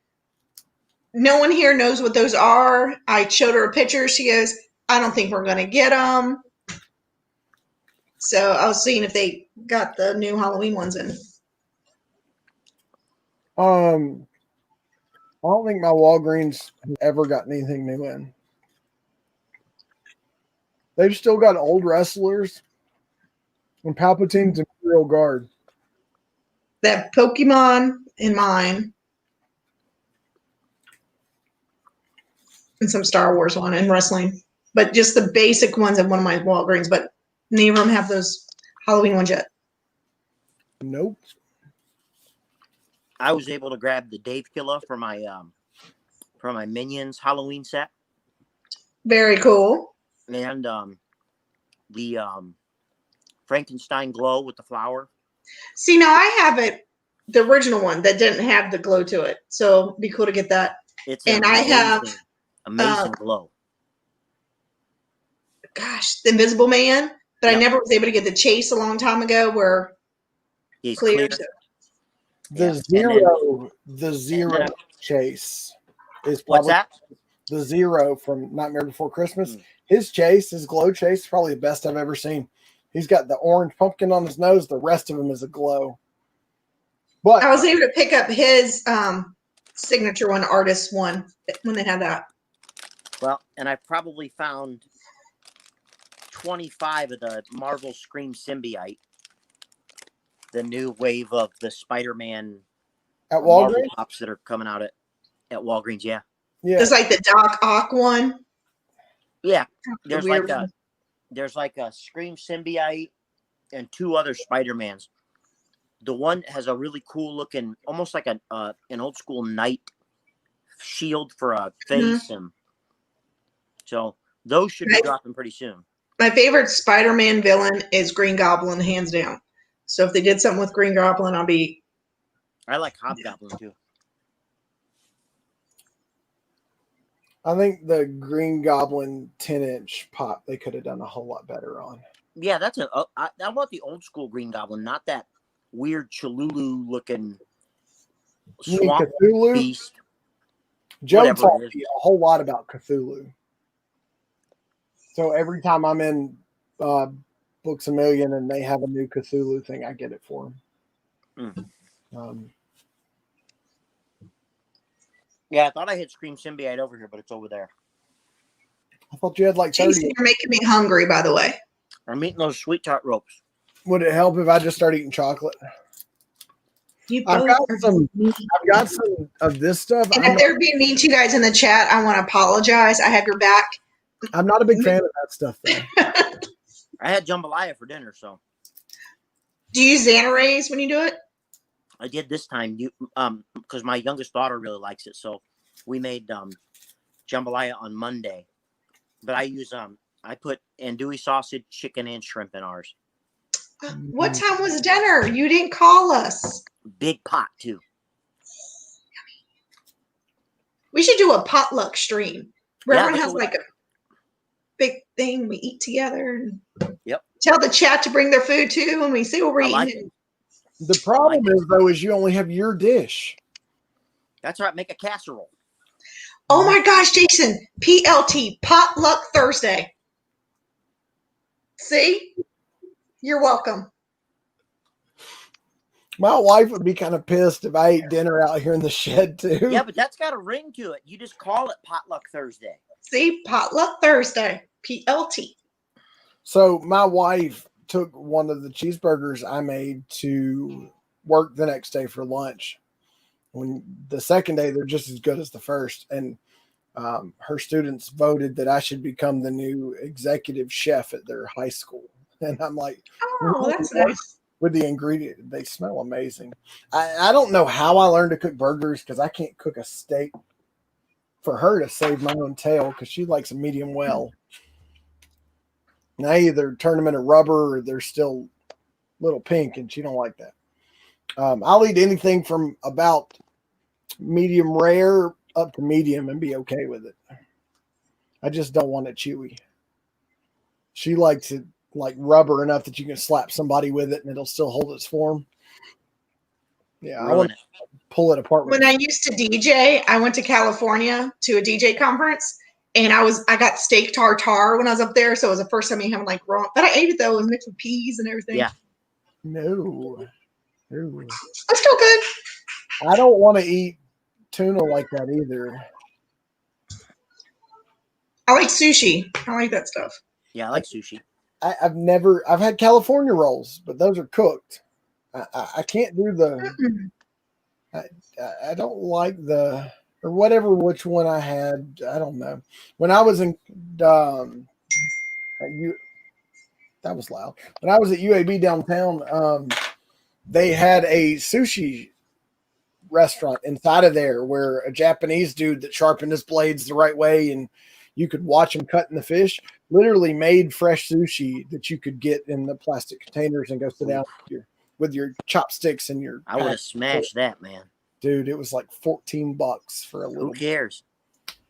no one here knows what those are. I showed her a picture. She goes, I don't think we're going to get them. So I was seeing if they got the new Halloween ones in. I don't think my Walgreens has ever gotten anything new in. They've still got old wrestlers and Palpatine's Imperial Guard. That Pokemon in mine. And some Star Wars one and wrestling. But just the basic ones in one of my Walgreens. But neither of them have those Halloween ones yet. Nope. I was able to grab the Dave Killer for my Minions Halloween set. Very cool. And the Frankenstein glow with the flower. See, now I have it, the original one that didn't have the glow to it. So it'd be cool to get that. It's and I have amazing glow. Gosh, the Invisible Man. But I never was able to get the Chase a long time ago where he's clear. The Zero Chase is probably what's that? The Zero from Nightmare Before Christmas. His Chase, his glow chase, is probably the best I've ever seen. He's got the orange pumpkin on his nose. The rest of him is a glow. But I was able to pick up his signature one, artist one, when they had that. Well, and I probably found 25 of the Marvel Scream symbiote, the new wave of the Spider-Man At Marvel Walgreens? pops that are coming out at Walgreens. Yeah, Yeah. It's like the Doc Ock one. yeah. The There's weird like a Scream symbiote and 2 other Spider-Mans. The one has a really cool looking, almost like an old school knight shield for a face, and so those should be dropping pretty soon. My favorite Spider-Man villain is Green Goblin, hands down. So if they did something with Green Goblin, I'll be. I like Hobgoblin too. I think the Green Goblin 10-inch pop they could have done a whole lot better on. Yeah, that's I want the old school Green Goblin, not that weird Cholulu looking swamp Cthulhu? beast. Joe Whatever taught it is. me a whole lot about Cthulhu. So every time I'm in Books A Million and they have a new Cthulhu thing, I get it for them. Yeah, I thought I had Scream Symbiote over here, but it's over there. I thought you had like 30. Jason, you're making me hungry, by the way. I'm eating those sweet tart ropes. Would it help if I just start eating chocolate? I've got some of this stuff. And if they're being mean to you guys in the chat, I want to apologize. I have your back. I'm not a big fan of that stuff, though. I had jambalaya for dinner, so. Do you use Xanarays when you do it? I did this time, because my youngest daughter really likes it. So we made jambalaya on Monday, but I use I put andouille sausage, chicken, and shrimp in ours. What time was dinner? You didn't call us. Big pot too. We should do a potluck stream where Yeah, everyone has like a big thing. We eat together. And yep. Tell the chat to bring their food too, and we see what we're eating. The problem is, though, is you only have your dish. That's right. Make a casserole. Oh my gosh, Jason! PLT Potluck Thursday. See, you're welcome. My wife would be kind of pissed if I ate dinner out here in the shed too. Yeah, but that's got a ring to it. You just call it Potluck Thursday. See, Potluck Thursday. PLT. So my wife took one of the cheeseburgers I made to work the next day for lunch. When the second day, they're just as good as the first. And her students voted that I should become the new executive chef at their high school. And I'm like, oh, that's nice. With the ingredient, they smell amazing. I don't know how I learned to cook burgers because I can't cook a steak. For her to save my own tail because she likes a medium well. And I either turn them into rubber or they're still little pink, and she don't like that. I'll eat anything from about medium rare up to medium and be okay with it. I just don't want it chewy. She likes it like rubber enough that you can slap somebody with it and it'll still hold its form. Yeah, I want to pull it apart. When I used to DJ, I went to California to a DJ conference. And I got steak tartare when I was up there, so it was the first time you having like raw. But I ate it though; it was mixed with peas and everything. Yeah. No. That's still good. I don't want to eat tuna like that either. I like sushi. I like that stuff. Yeah, I like sushi. I've had California rolls, but those are cooked. I can't do the. I don't like the. Or whatever, which one I had, I don't know. When I was in, that was loud. When I was at UAB downtown, they had a sushi restaurant inside of there where a Japanese dude that sharpened his blades the right way and you could watch him cutting the fish, literally made fresh sushi that you could get in the plastic containers and go sit down with your chopsticks and your. I would have smashed that, man. Dude, it was like $14 for a little. Who cares?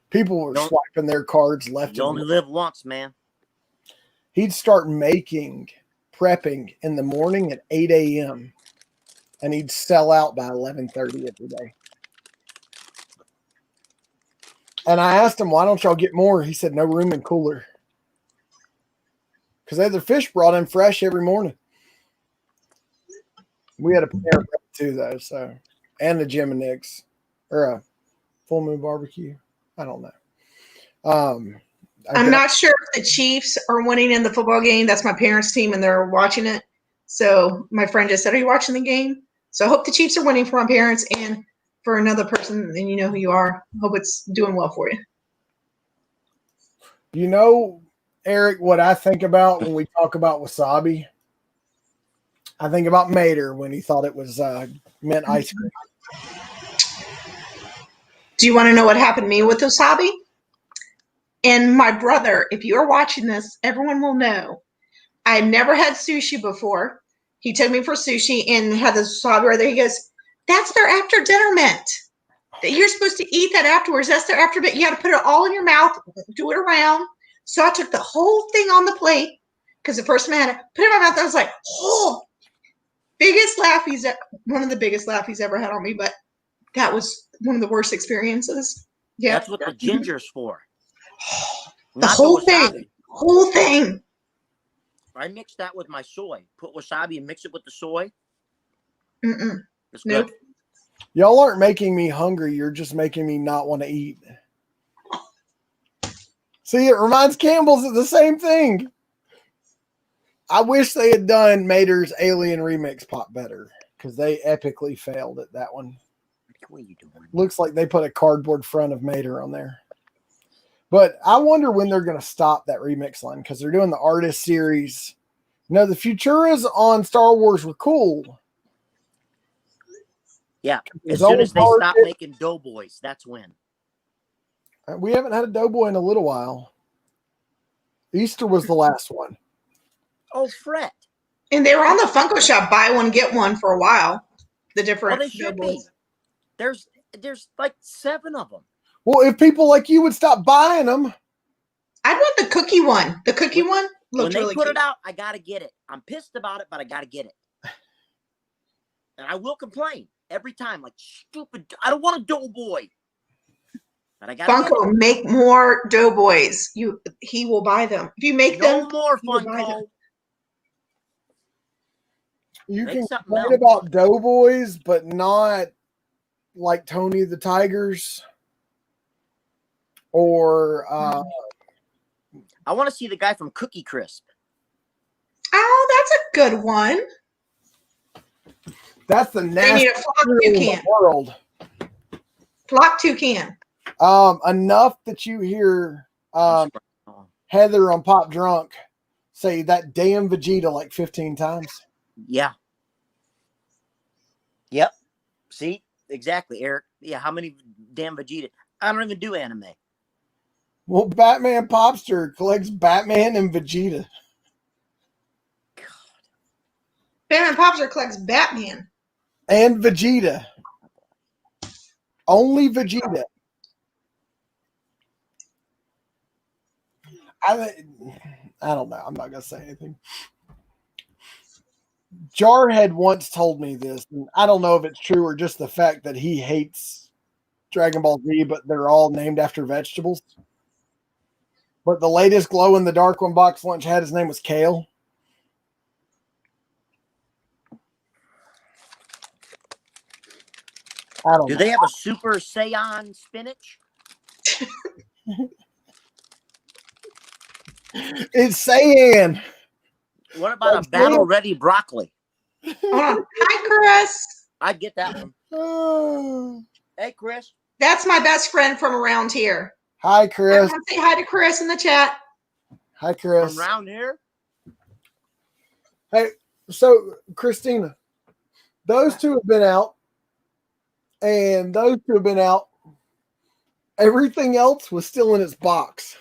People were swiping their cards left. You only live once, man. He'd start prepping in the morning at 8 a.m. and he'd sell out by 11:30 every day. And I asked him, why don't y'all get more? He said, no room in cooler. Because they had their fish brought in fresh every morning. We had a pair too, though, so. And the Jim and Nick's or a Full Moon Barbecue. I don't know. I'm not sure if the Chiefs are winning in the football game. That's my parents' team, and they're watching it. So my friend just said, "Are you watching the game?" So I hope the Chiefs are winning for my parents and for another person, and you know who you are. Hope it's doing well for you. You know, Eric, what I think about when we talk about wasabi? I think about Mater when he thought it was mint ice cream. Do you want to know what happened to me with wasabi? And my brother, if you're watching this, everyone will know. I had never had sushi before. He took me for sushi and had the wasabi right there. He goes, "That's their after dinner mint. That you're supposed to eat that afterwards. That's their after dinner. You got to put it all in your mouth, do it around." So I took the whole thing on the plate because the first man put it in my mouth. I was like, "Oh!" One of the biggest laugh he's ever had on me. But that was one of the worst experiences. Yeah, That's what the ginger's for. The whole thing. I mix that with my soy. Put wasabi and mix it with the soy. It's Nope. good. Y'all aren't making me hungry. You're just making me not want to eat. See, it reminds Campbell's of the same thing. I wish they had done Mater's Alien Remix pop better because they epically failed at that one. What are you doing? Looks like they put a cardboard front of Mater on there. But I wonder when they're going to stop that remix line because they're doing the artist series. You know, the Futuras on Star Wars were cool. Yeah. As soon as they stop making Doughboys, that's when. We haven't had a Doughboy in a little while. Easter was the last one. Oh, Fret. And they were on the Funko Shop, buy one, get one for a while. The different. Well, they should be. There's like 7 of them. Well, if people like you would stop buying them. I'd want the cookie one. The cookie one looks really cute. When they put it out, I got to get it. I'm pissed about it, but I got to get it. And I will complain every time. Like, stupid. I don't want a Doughboy. But I got Funko, make more Doughboys. He will buy them. If you make them. No more Funko. You can complain about Doughboys, but not like Tony the Tigers. Or I want to see the guy from Cookie Crisp. Oh, that's a good one. That's the nastiest in the world. Flock toucan. Enough that you hear Heather on Pop Drunk say that damn Vegeta like 15 times. Yeah. Yep. See? Exactly, Eric. Yeah, how many damn Vegeta? I don't even do anime. Well, Batman Popster collects Batman and Vegeta. God. Batman Popster collects Batman. And Vegeta. Only Vegeta. I don't know. I'm not going to say anything. Jarhead once told me this, and I don't know if it's true or just the fact that he hates Dragon Ball Z, but they're all named after vegetables. But the latest glow-in-the-dark one Box Lunch had, his name was Kale. I don't know. Do they have a Super Saiyan spinach? It's Saiyan. What about a battle-ready broccoli? Hi, Chris. I'd get that one. Hey, Chris. That's my best friend from around here. Hi, Chris. Everyone say hi to Chris in the chat. Hi, Chris. From around here? Hey, so, Christina, those two have been out, and those two have been out. Everything else was still in its box.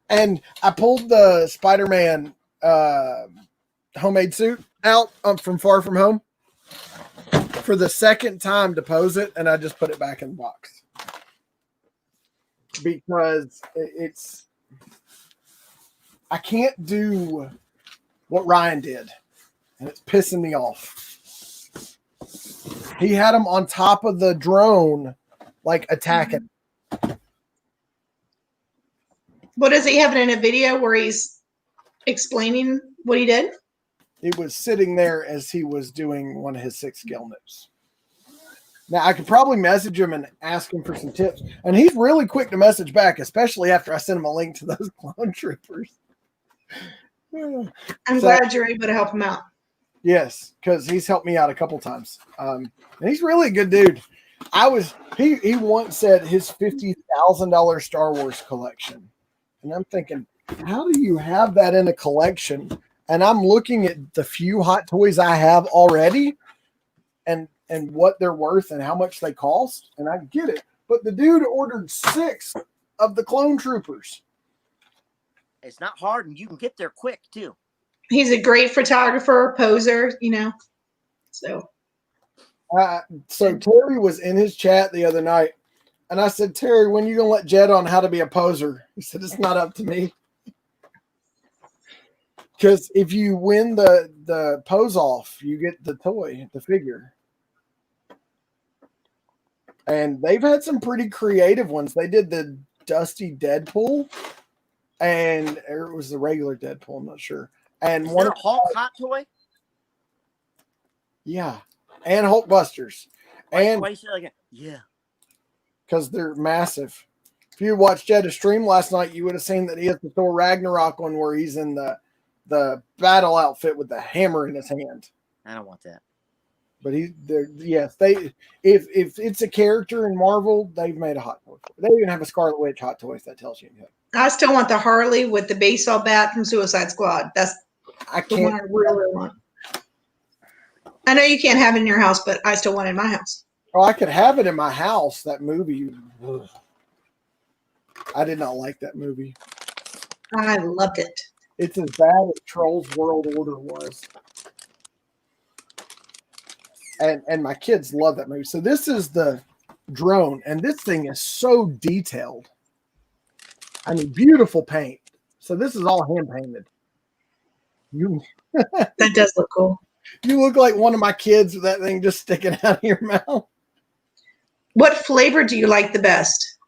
And I pulled the Spider-Man homemade suit out from Far From Home for the second time to pose it, and I just put it back in the box. Because I can't do what Ryan did, and it's pissing me off. He had him on top of the drone, like attacking. What does he have it in a video where he's explaining what he did? It was sitting there as he was doing one of his 6 skill moves. Now I could probably message him and ask him for some tips, and he's really quick to message back, especially after I send him a link to those clone troopers. I'm glad you're able to help him out. Yes, because he's helped me out a couple times, and he's really a good dude. He once said his $50,000 Star Wars collection, and I'm thinking, how do you have that in a collection? And I'm looking at the few Hot Toys I have already, and what they're worth and how much they cost, and I get it. But the dude ordered 6 of the clone troopers. It's not hard, and you can get there quick too. He's a great photographer, poser, So Terry was in his chat the other night, and I said, Terry, when you gonna let Jed on how to be a poser? He said, it's not up to me. Because if you win the pose off, you get the toy, the figure. And they've had some pretty creative ones. They did the Dusty Deadpool, and it was the regular Deadpool, I'm not sure. And Is one there a Hulk hot toy? Yeah. And Hulkbusters. And why you say like yeah. Because they're massive. If you watched Jed's stream last night, you would have seen that he has the Thor Ragnarok one where he's in the battle outfit with the hammer in his hand. I don't want that. But if it's a character in Marvel, they've made a hot toy. They even have a Scarlet Witch hot toy, if that tells you anything. I still want the Harley with the baseball bat from Suicide Squad. That's the one I really want. I know you can't have it in your house, but I still want it in my house. Oh, I could have it in my house. That movie. Ugh. I did not like that movie. I loved it. It's as bad as Trolls World Order was. And my kids love that movie. So this is the drone, and this thing is so detailed. I mean, beautiful paint. So this is all hand painted. That does look cool. You look like one of my kids with that thing just sticking out of your mouth. What flavor do you like the best?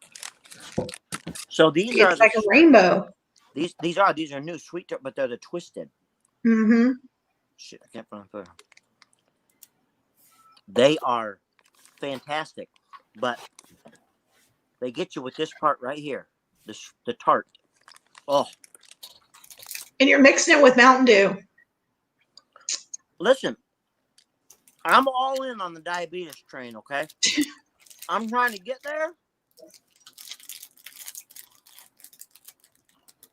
So these it's are like a rainbow. These are new sweet, but they're the twisted. Mm-hmm. Shit, I can't find them. They are fantastic, but they get you with this part right here, the tart. Oh, and you're mixing it with Mountain Dew. Listen, I'm all in on the diabetes train. Okay, I'm trying to get there.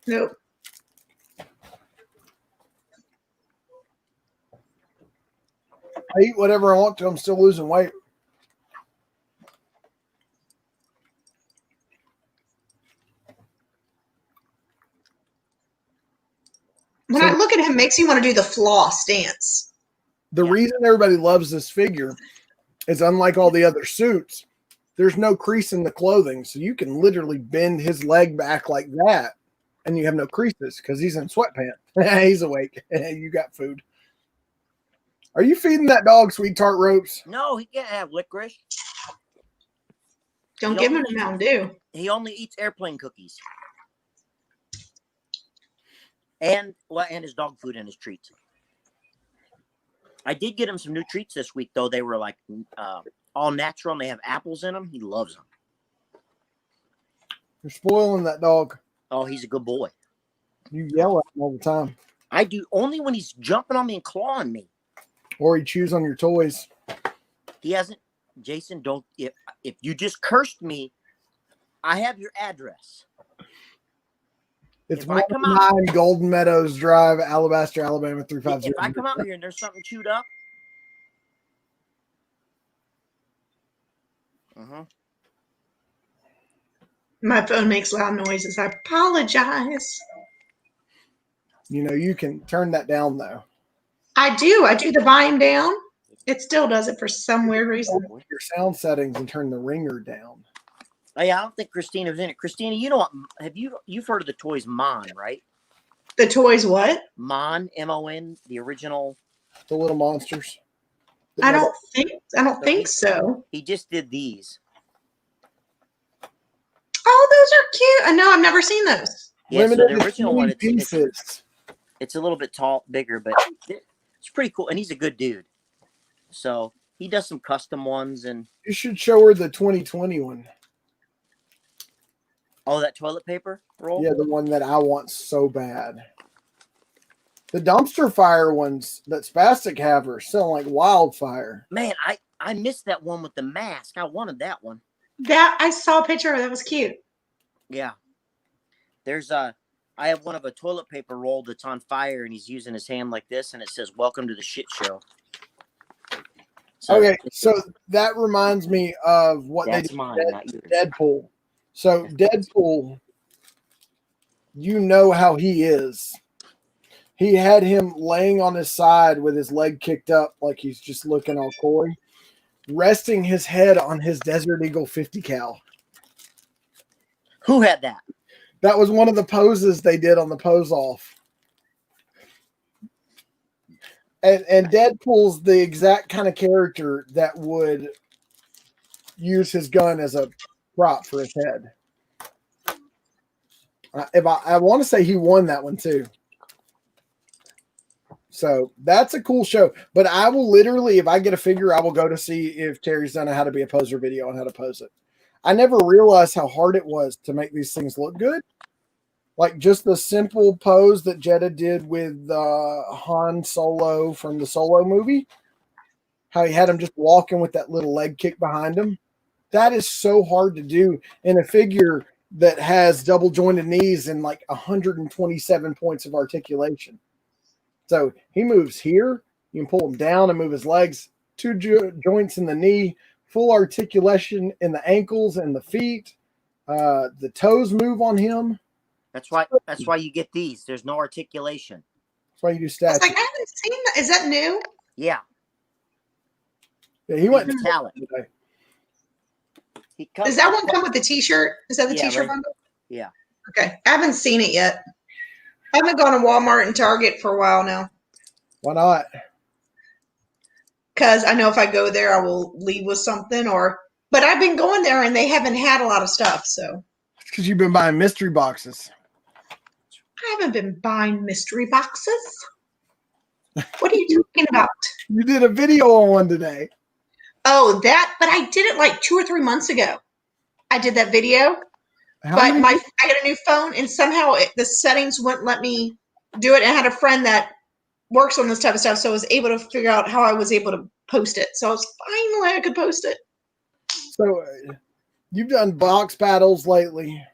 Nope. I eat whatever I want to. I'm still losing weight. When I look at him, it makes me want to do the floss dance. The reason everybody loves this figure is, unlike all the other suits, there's no crease in the clothing. So you can literally bend his leg back like that, and you have no creases because he's in sweatpants. He's awake. You got food. Are you feeding that dog sweet tart ropes? No, he can't have licorice. Don't give him a Mountain Dew. He only eats airplane cookies. And his dog food and his treats. I did get him some new treats this week, though. They were like all natural, and they have apples in them. He loves them. You're spoiling that dog. Oh, he's a good boy. You yell at him all the time. I do, only when he's jumping on me and clawing me. Or he chews on your toys. He hasn't. Jason, don't. If you just cursed me, I have your address. It's 109 Golden Meadows Drive, Alabaster, Alabama 350. If I come out here and there's something chewed up. My phone makes loud noises. I apologize. You know, you can turn that down, though. I do. I do the volume down. It still does it for some weird reason. Your sound settings and turn the ringer down. Oh, yeah, I don't think Christina was in it. Christina, you know what? You've heard of the toys Mon, right? The toys what? Mon, M-O-N, the original. The little monsters. I don't think so. He just did these. Oh, those are cute. No, I've never seen those. Yeah, so the original one, it's a little bit bigger, but it's pretty cool. And he's a good dude. So He does some custom ones, and You should show her the 2020 one. oh, that toilet paper roll. Yeah, the one that I want so bad. The dumpster fire ones that Spastic have are selling like wildfire. Man, I missed that one with the mask. I wanted that one. That I saw a picture of. That was cute. Yeah. There's I have one of a toilet paper roll that's on fire, and he's using his hand like this, and it says "Welcome to the shit show." So, Okay, so that reminds me of what they that's did mine, not yours. Deadpool. So Deadpool, you know how he is. He had him laying on his side with his leg kicked up like he's just looking all coy, resting his head on his Desert Eagle 50 cal. Who had that? That was one of the poses they did on the pose off. And Deadpool's the exact kind of character that would use his gun as a prop for his head. I want to say he won that one too. So that's a cool show. But I will literally, if I get a figure, I will go to see if Terry's done a how to be a poser video on how to pose it. I never realized how hard it was to make these things look good. Like just the simple pose that Jetta did with Han Solo from the Solo movie. How he had him just walking with that little leg kick behind him. That is so hard to do in a figure that has double jointed knees and like 127 points of articulation. So he moves here. You can pull him down and move his legs. 2 joints in the knee. Full articulation in the ankles and the feet. The toes move on him. That's why you get these. There's no articulation. That's why you do I was statues. like, I haven't seen that. Is that new? Yeah. Yeah, he went He's a talent. today. Does that one come with the T-shirt? Is that the Yeah, T-shirt right. bundle? Yeah. Okay, I haven't seen it yet. I haven't gone to Walmart and Target for a while now Why not? because I know if I go there, I will leave with something. But I've been going there and they haven't had a lot of stuff, so It's because you've been buying mystery boxes. I haven't been buying mystery boxes. What are you talking about? You did a video on one today. Oh, that! But I did it like 2 or 3 months ago. I did that video. How But many? I got a new phone, and somehow the settings wouldn't let me do it. And I had a friend that works on this type of stuff, so I was able to figure out how I was able to post it. So finally I could post it. So you've done box battles lately.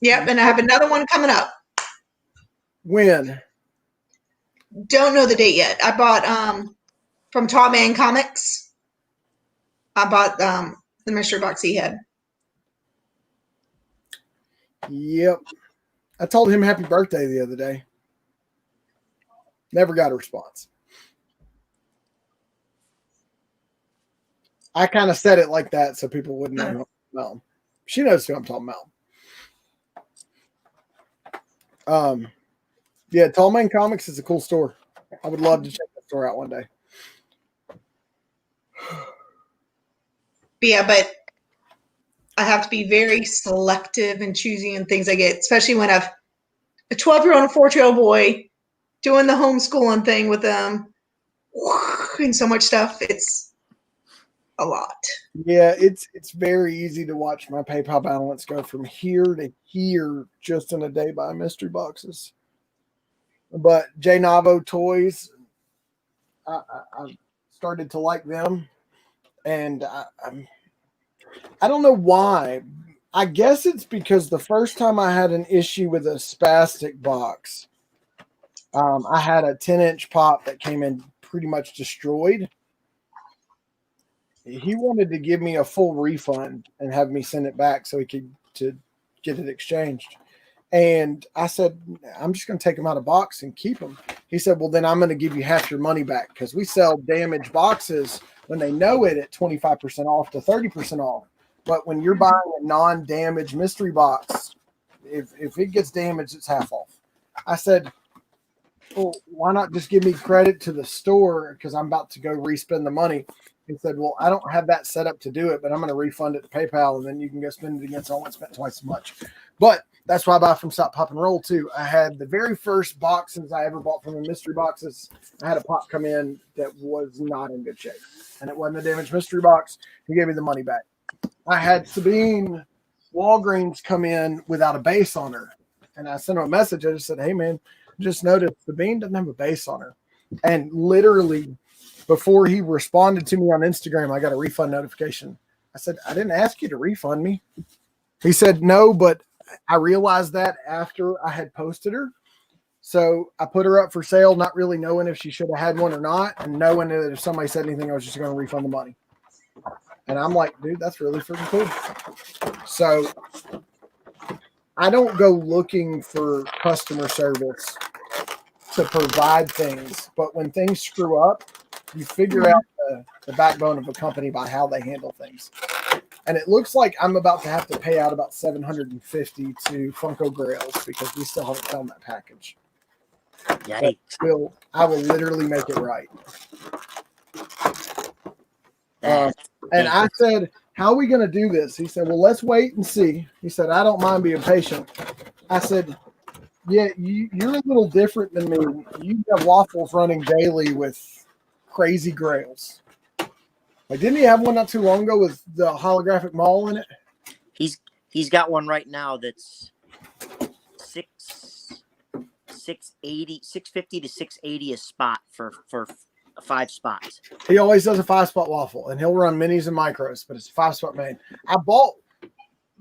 Yep, and I have another one coming up. When? Don't know the date yet. I bought from Tall Man Comics. I bought the mystery box he had. Yep. I told him happy birthday the other day. Never got a response. I kind of said it like that so people wouldn't know who I'm talking about. She knows who I'm talking about. Yeah, Tall Man Comics is a cool store. I would love to check that store out one day. But I have to be very selective and choosy in things I get, especially when I've a 12-year-old and a 14-year-old boy doing the homeschooling thing with them and so much stuff. It's a lot. Yeah, it's very easy to watch my PayPal balance go from here to here just in a day by mystery boxes. But J Navo Toys, I started to like them, and I don't know why. I guess it's because the first time I had an issue with a spastic box, I had a 10-inch pop that came in pretty much destroyed. He wanted to give me a full refund and have me send it back so he could to get it exchanged. And I said, I'm just going to take them out of box and keep them. He said, well, then I'm going to give you half your money back because we sell damaged boxes when they know it at 25% off to 30% off. But when you're buying a non-damaged mystery box, if it gets damaged, it's half off. I said, well, why not just give me credit to the store because I'm about to go respend the money. He said, well, I don't have that set up to do it, but I'm going to refund it to PayPal, and then you can go spend it again. So I won't spend twice as much. But That's why I buy from Stop Pop and Roll too. I had the very first box since I ever bought from the mystery boxes. I had a pop come in that was not in good shape, and it wasn't a damaged mystery box. He gave me the money back. I had Sabine Walgreens come in without a base on her, and I sent him a message. I just said, "Hey man, just noticed Sabine doesn't have a base on her," and literally before he responded to me on Instagram, I got a refund notification. I said, "I didn't ask you to refund me." He said, "No, but I realized that after I had posted her. So I put her up for sale, not really knowing if she should have had one or not, and knowing that if somebody said anything, I was just going to refund the money." And I'm like, dude, that's really freaking cool. So I don't go looking for customer service to provide things, but when things screw up, you figure out the backbone of a company by how they handle things. And it looks like I'm about to have to pay out about $750 to Funko Grails because we still haven't found that package. Yikes. I will literally make it right. And I said, "How are we going to do this?" He said, "Well, let's wait and see." He said, "I don't mind being patient." I said, "Yeah, you're a little different than me. You have waffles running daily with crazy Grails. Like, didn't he have one not too long ago with the holographic mall in it?" He's got one right now that's 650 to 680 a spot for 5 spots. He always does a 5-spot waffle, and he'll run minis and micros, but it's a 5-spot main. I bought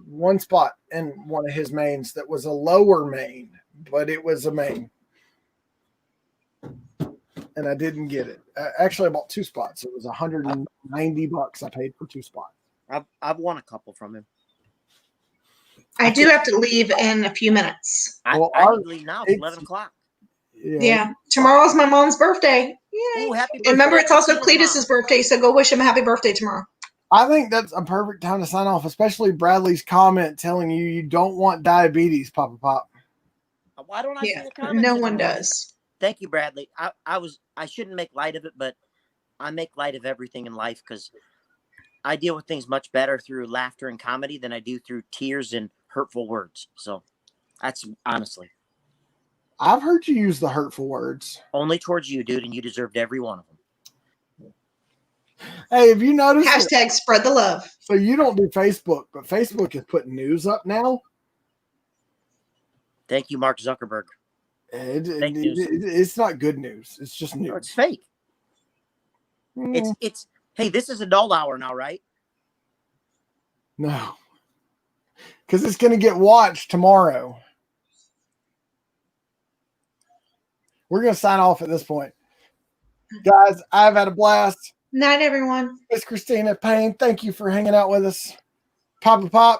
one spot in one of his mains that was a lower main, but it was a main. And I didn't get it. Actually, I bought 2 spots. It was $190 I paid for 2 spots. I've won a couple from him. I do have to leave in a few minutes. I need to leave now. It's 11 o'clock. Yeah. Tomorrow's my mom's birthday. Yay. Ooh, happy birthday. And remember, it's also Cletus's birthday, so go wish him a happy birthday tomorrow. I think that's a perfect time to sign off, especially Bradley's comment telling you don't want diabetes, Papa Pop. Why don't I see the comments? No one does. Thank you, Bradley. I shouldn't make light of it, but I make light of everything in life because I deal with things much better through laughter and comedy than I do through tears and hurtful words. So that's honestly. I've heard you use the hurtful words. Only towards you, dude, and you deserved every one of them. Hey, have you noticed? Hashtag spread the love. So you don't do Facebook, but Facebook is putting news up now. Thank you, Mark Zuckerberg. It's not good news. It's just news. No, it's fake. It's. Hey, this is adult hour now, right? No, because it's going to get watched tomorrow. We're going to sign off at this point. Guys, I've had a blast. Night, everyone. Miss Christina Payne, thank you for hanging out with us. Papa Pop,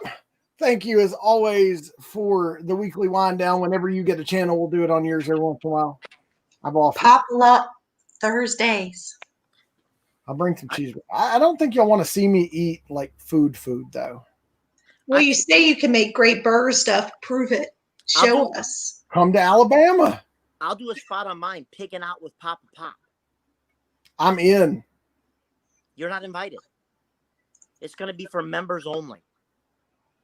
thank you as always for the weekly wind down. Whenever you get a channel, we'll do it on yours every once in a while. I've offered. Pop up Thursdays. I'll bring some cheese. I don't think y'all want to see me eat like food though. Well, you say you can make great burger stuff. Prove it. Show us. Come to Alabama. I'll do a spot on mine, pigging out with Papa Pop. I'm in. You're not invited. It's going to be for members only.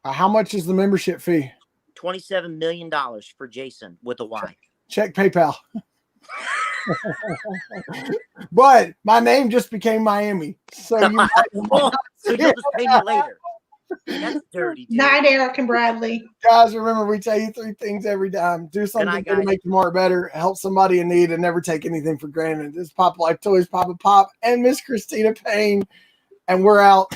How much is the membership fee? $27 million for Jason with a Y. Check PayPal. But my name just became Miami. So you so you'll just pay me later. That's dirty, dude. Night, Eric and Bradley. Guys, remember, we tell you 3 things every time. Do something good to make tomorrow better. Help somebody in need and never take anything for granted. This is Pop Life Toys, Papa Pop, and Miss Christina Payne. And we're out.